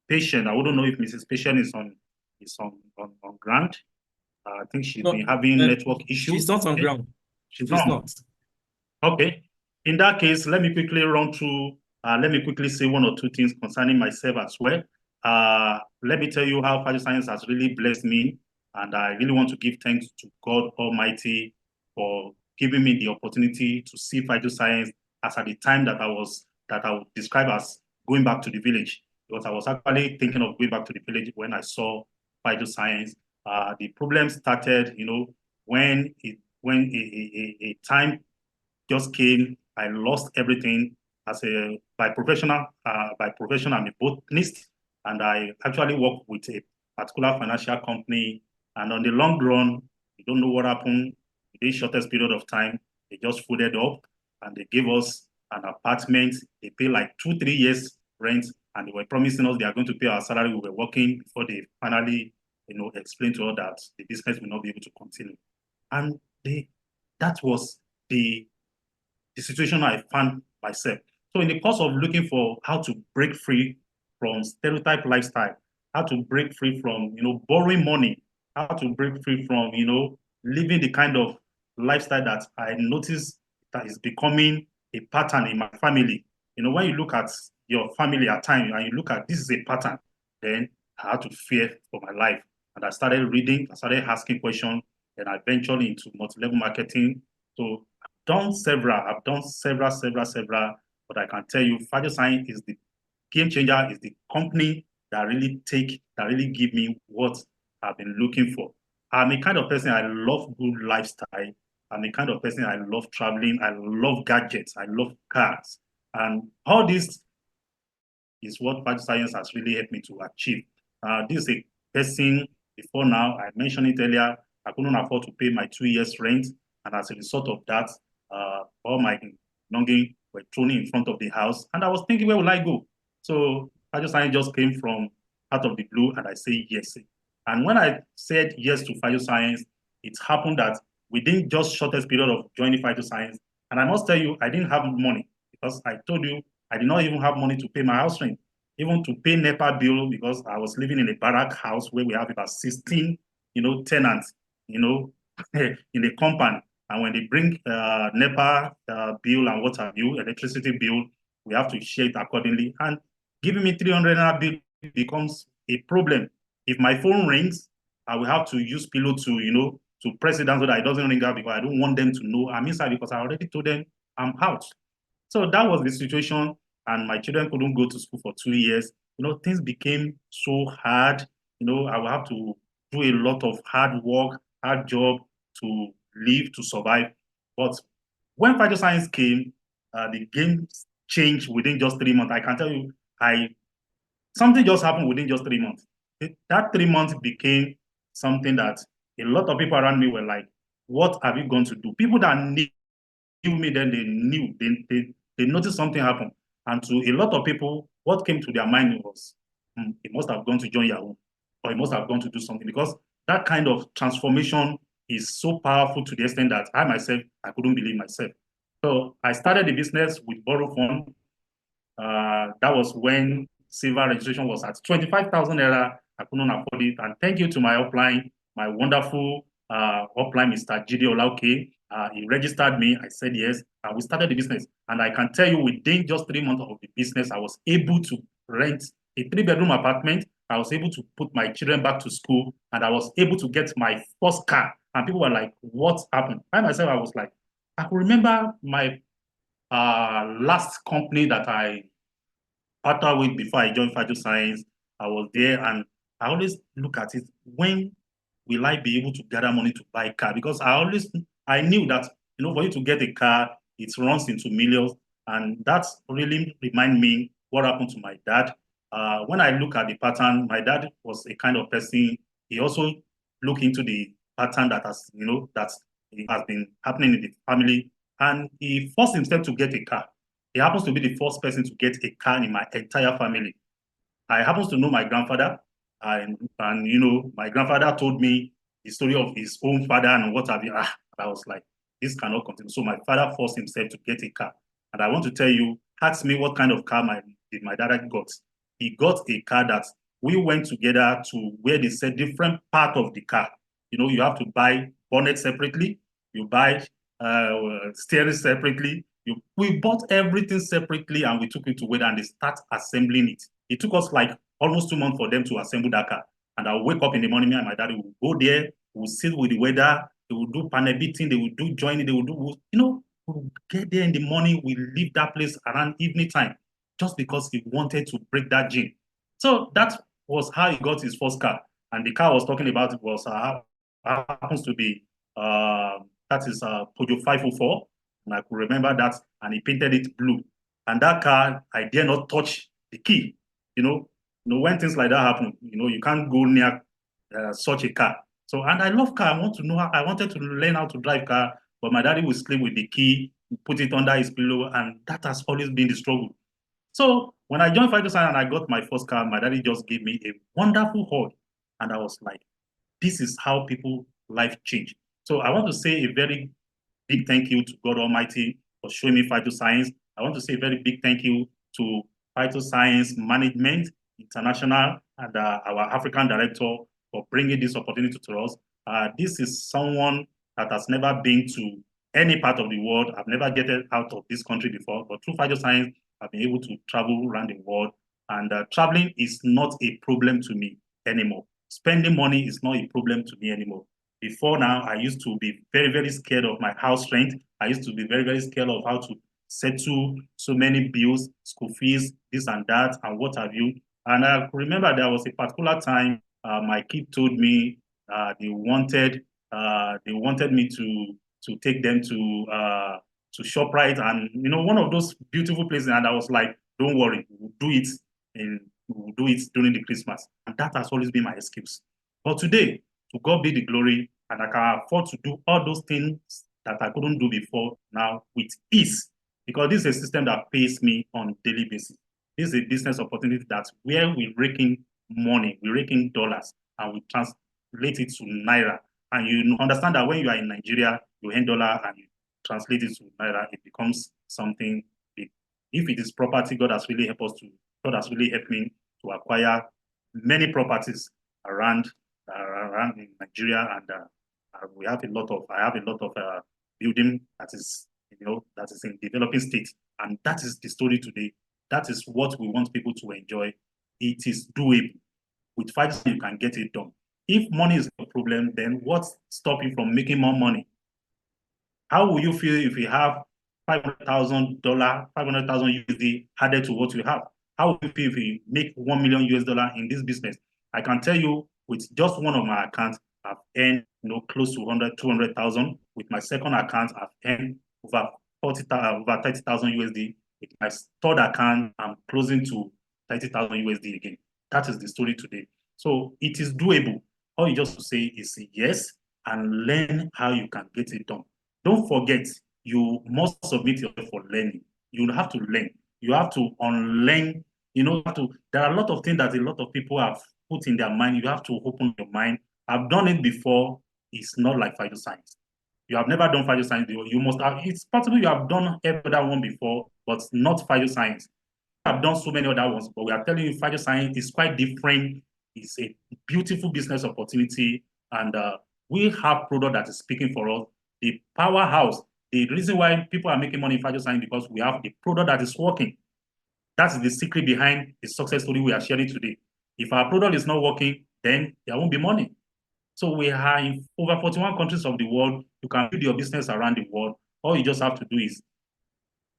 Patient. I wouldn't know if Mrs. Patient is on ground. I think she's been having network issues. She's not on ground. She's not. Okay. In that case, let me quickly run through, let me quickly say one or two things concerning myself as well. Let me tell you how Phytoscience has really blessed me. And I really want to give thanks to God Almighty for giving me the opportunity to see Phytoscience as at the time that I would describe as going back to the village. Because I was actually thinking of going back to the village when I saw Phytoscience. The problem started, when a time just came. I lost everything by profession. I'm a botanist, and I actually work with a particular financial company. And on the long run, you don't know what happened. In the shortest period of time, they just folded up and they gave us an apartment. They pay like 2-3 years rent, and they were promising us they are going to pay our salary. We were working before they finally, explained to us that the business will not be able to continue. And that was the situation I found myself. So in the course of looking for how to break free from stereotype lifestyle, how to break free from, borrowing money, how to break free from, living the kind of lifestyle that I noticed that is becoming a pattern in my family. When you look at your family at times and you look at this is a pattern, then I had to fear for my life. And I started reading, I started asking questions, and I ventured into multi-level marketing. So I've done several, but I can tell you, Phytoscience is the game changer, is the company that really give me what I've been looking for. I'm a kind of person, I love good lifestyle. I'm a kind of person, I love traveling, I love gadgets, I love cars. And all this is what Phytoscience has really helped me to achieve. This is a person, before now, I mentioned it earlier, I couldn't afford to pay my 2 years rent. And as a result of that, all my belongings were thrown in front of the house. And I was thinking, where will I go? So Phytoscience just came from out of the blue, and I said yes. And when I said yes to Phytoscience, it happened that within just shortest period of joining Phytoscience, and I must tell you, I didn't have money because I told you I did not even have money to pay my house rent, even to pay NEPA bill, because I was living in a barrack house where we have about 16, tenants, in the compound. And when they bring NEPA bill and what have you, electricity bill, we have to share it accordingly. And giving me 300 naira bill becomes a problem. If my phone rings, I will have to use pillow to, to press it down so that it doesn't ring out, because I don't want them to know I'm inside, because I already told them I'm out. So that was the situation, and my children couldn't go to school for 2 years. Things became so hard. I will have to do a lot of hard work, hard job to live, to survive. But when Phytoscience came, the game changed within just 3 months. I can tell you, something just happened within just 3 months. That 3 months became something that a lot of people around me were like, what have you going to do? People that knew me then, they noticed something happened. And to a lot of people, what came to their mind was, he must have gone to join Yahoo, or he must have gone to do something, because that kind of transformation is so powerful to the extent that I myself, I couldn't believe myself. So I started the business with borrow fund. That was when silver registration was at 25,000 naira. I couldn't afford it. And thank you to my upline, my wonderful upline, Mr. Jide Olauke. He registered me. I said yes. We started the business. And I can tell you, within just 3 months of the business, I was able to rent a 3-bedroom apartment. I was able to put my children back to school. And I was able to get my first car. And people were like, what happened? I myself, I was like, I could remember my last company that I partnered with before I joined Phytoscience. I was there, and I always look at it, when will I be able to gather money to buy a car? Because I knew that, for you to get a car, it runs into millions. And that really remind me what happened to my dad. When I look at the pattern, my dad was a kind of person, he also looked into the pattern that has been happening in the family. And he forced himself to get a car. He happens to be the first person to get a car in my entire family. I happen to know my grandfather, and my grandfather told me the story of his own father and what have you. I was like, this cannot continue. So my father forced himself to get a car. And I want to tell you, ask me what kind of car my dad got. He got a car that we went together to where they said different part of the car. You have to buy bonnet separately, you buy steering separately. We bought everything separately, and we took it to where and they start assembling it. It took us like almost 2 months for them to assemble that car. And I'll wake up in the morning, me and my daddy will go there, we'll sit with the weather, they will do panel beating, they will do joining, they will do, we'll get there in the morning, we leave that place around evening time, just because he wanted to break that gene. So that was how he got his first car. And the car I was talking about was happens to be that is Peugeot 504, and I could remember that, and he painted it blue. And that car, I dare not touch the key. When things like that happen, you can't go near such a car. So, and I love car. I wanted to learn how to drive car, but my daddy would sleep with the key, put it under his pillow, and that has always been the struggle. So when I joined Phytoscience and I got my first car, my daddy just gave me a wonderful hug, and I was like, this is how people life change. So I want to say a very big thank you to God Almighty for showing me Phytoscience. I want to say a very big thank you to Phytoscience Management International and our African director for bringing this opportunity to us. This is someone that has never been to any part of the world. I've never get out of this country before, but through Phytoscience, I've been able to travel around the world. And traveling is not a problem to me anymore. Spending money is not a problem to me anymore. Before now, I used to be very, very scared of my house rent. I used to be very, very scared of how to settle so many bills, school fees, this and that, and what have you. And I remember there was a particular time my kid told me they wanted me to take them to ShopRite, and one of those beautiful places. And I was like, don't worry, we'll do it during the Christmas. And that has always been my excuse. But today, to God be the glory, and I can afford to do all those things that I couldn't do before now with ease, because this is a system that pays me on a daily basis. This is a business opportunity that's where we're raking money, we're raking dollars, and we translate it to Naira. And you understand that when you are in Nigeria, you earn dollar and you translate it to Naira, it becomes something big. If it is property, God has really helped me to acquire many properties around in Nigeria, and I have a lot of building that is in developing state, and that is the story today. That is what we want people to enjoy. It is doable. With fights, you can get it done. If money is a problem, then what's stopping you from making more money? How will you feel if you have $500,000, 500,000 USD added to what you have? How will you feel if you make $1 million US in this business? I can tell you, with just one of my accounts, I've earned close to 200,000. With my second account, I've earned over 30,000 USD. with my stored account, I'm closing to 30,000 USD again. That is the story today. So it is doable. All you just say is yes and learn how you can get it done. Don't forget, you must submit yourself for learning. You have to learn. You have to unlearn. There are a lot of things that a lot of people have put in their mind. You have to open your mind. I've done it before. It's not like Phytoscience. You have never done Phytoscience before. You must have. It's possible you have done every other one before, but not Phytoscience. I've done so many other ones, but we are telling you Phytoscience is quite different. It's a beautiful business opportunity, and we have product that is speaking for us. The powerhouse. The reason why people are making money in Phytoscience because we have the product that is working. That's the secret behind the success story we are sharing today. If our product is not working, then there won't be money. So we are in over 41 countries of the world. You can build your business around the world. All you just have to do is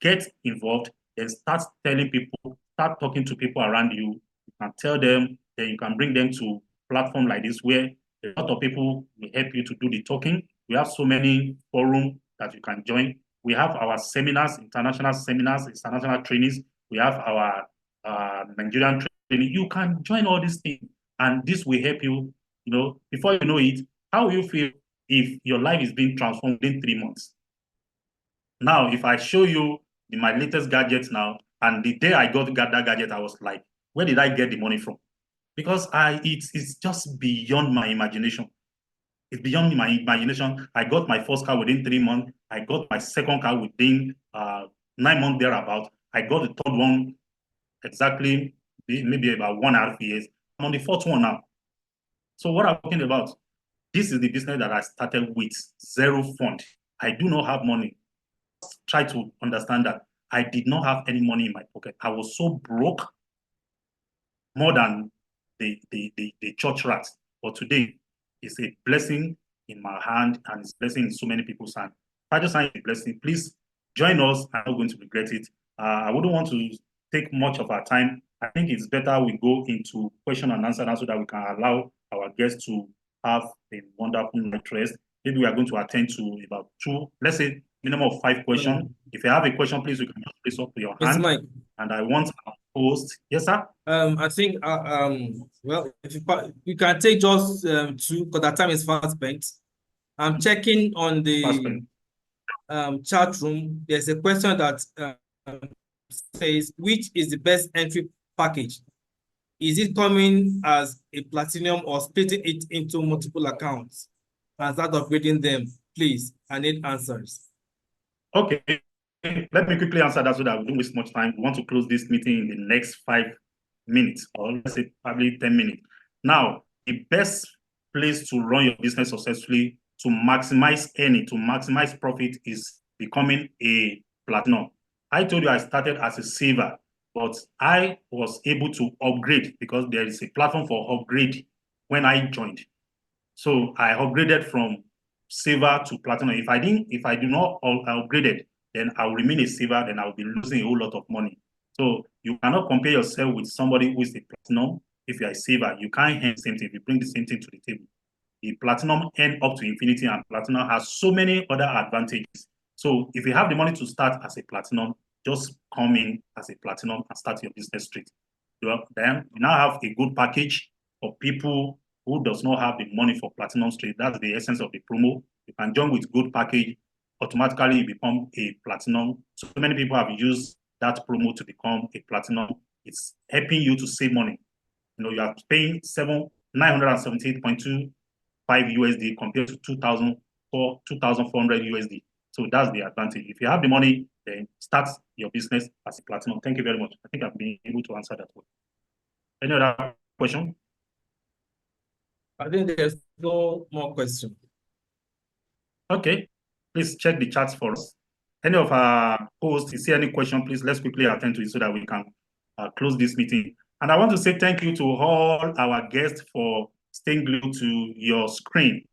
get involved, then start telling people, start talking to people around you. You can tell them, then you can bring them to platform like this where a lot of people will help you to do the talking. We have so many forums that you can join. We have our seminars, international trainings. We have our Nigerian training. You can join all these things, and this will help you. Before you know it, how will you feel if your life is being transformed in 3 months? Now, if I show you my latest gadgets now, and the day I got that gadget, I was like, where did I get the money from? Because it's just beyond my imagination. It's beyond my imagination. I got my first car within 3 months. I got my second car within 9 months thereabout. I got the third one exactly maybe about 1.5 years. I'm on the fourth one now. So what I'm talking about, this is the business that I started with zero fund. I do not have money. Try to understand that I did not have any money in my pocket. I was so broke, more than the church rat. But today, it's a blessing in my hand and it's a blessing in so many people's hand. Phytoscience is a blessing. Please join us. I'm not going to regret it. I wouldn't want to take much of our time. I think it's better we go into question and answer now so that we can allow our guests to have a wonderful interest. Maybe we are going to attend to about 2, let's say minimum of 5 questions. If you have a question, please, you can just place up your hand. Mike. And I want our host. Yes, sir? I think, well, if you can take just 2, because that time is fast spent. I'm checking on the chat room. There's a question that says, which is the best entry package? Is it coming as a platinum or splitting it into multiple accounts and start upgrading them? Please, I need answers. Okay, let me quickly answer that so that we don't waste much time. We want to close this meeting in the next 5 minutes, or let's say probably 10 minutes. Now, the best place to run your business successfully, to maximize earning, to maximize profit, is becoming a platinum. I told you I started as a silver, but I was able to upgrade because there is a platform for upgrade when I joined. So I upgraded from silver to platinum. If I do not upgrade it, then I will remain a silver, then I will be losing a whole lot of money. So you cannot compare yourself with somebody who is a platinum. If you are a silver, you can't earn the same thing. If you bring the same thing to the table. The platinum earn up to infinity, and platinum has so many other advantages. So if you have the money to start as a platinum, just come in as a platinum and start your business straight. Then you now have a good package for people who does not have the money for platinum straight. That's the essence of the promo. You can join with good package, automatically you become a platinum. So many people have used that promo to become a platinum. It's helping you to save money. You are paying 978.25 USD compared to 2,400 USD. So that's the advantage. If you have the money, then start your business as a platinum. Thank you very much. I think I've been able to answer that one. Any other question? I think there's no more question. Okay, please check the chats for us. Any of our hosts, if you see any question, please let's quickly attend to it so that we can close this meeting. And I want to say thank you to all our guests for staying glued to your screen.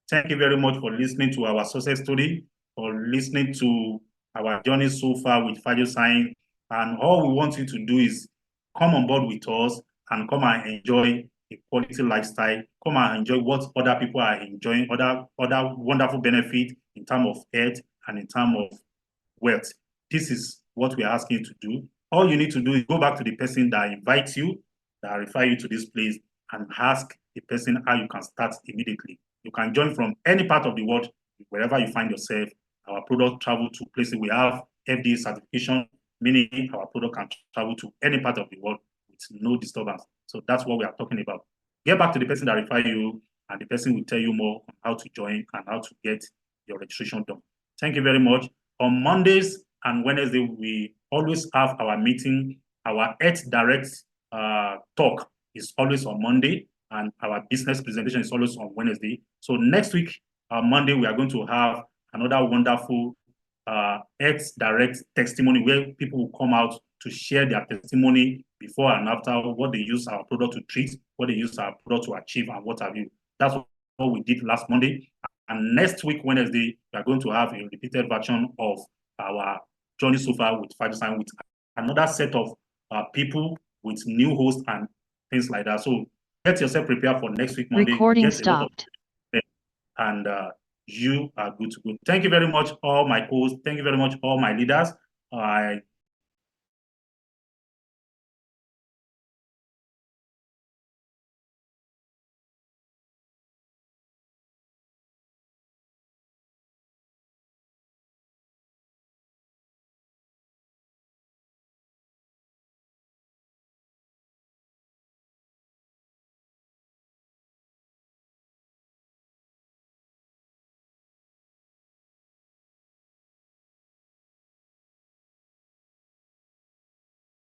Thank you very much for listening to our success story, for listening to our journey so far with Phytoscience. And all we want you to do is come on board with us and come and enjoy a quality lifestyle. Come and enjoy what other people are enjoying, other wonderful benefits in terms of health and in terms of wealth. This is what we are asking you to do. All you need to do is go back to the person that invites you, that refer you to this place, and ask the person how you can start immediately. You can join from any part of the world, wherever you find yourself. Our product travel to places we have FDA certification, meaning our product can travel to any part of the world with no disturbance. So that's what we are talking about. Get back to the person that refer you, and the person will tell you more on how to join and how to get your registration done. Thank you very much. On Mondays and Wednesday, we always have our meeting. Our Earth Direct talk is always on Monday, and our business presentation is always on Wednesday. So next week, Monday, we are going to have another wonderful Earth Direct testimony where people will come out to share their testimony before and after, what they use our product to treat, what they use our product to achieve, and what have you. That's what we did last Monday. And next week, Wednesday, we are going to have a repeated version of our journey so far with Phytoscience, with another set of people with new hosts and things like that. So get yourself prepared for next week, Monday. Recording stopped. And you are good to go. Thank you very much, all my hosts. Thank you very much, all my leaders. I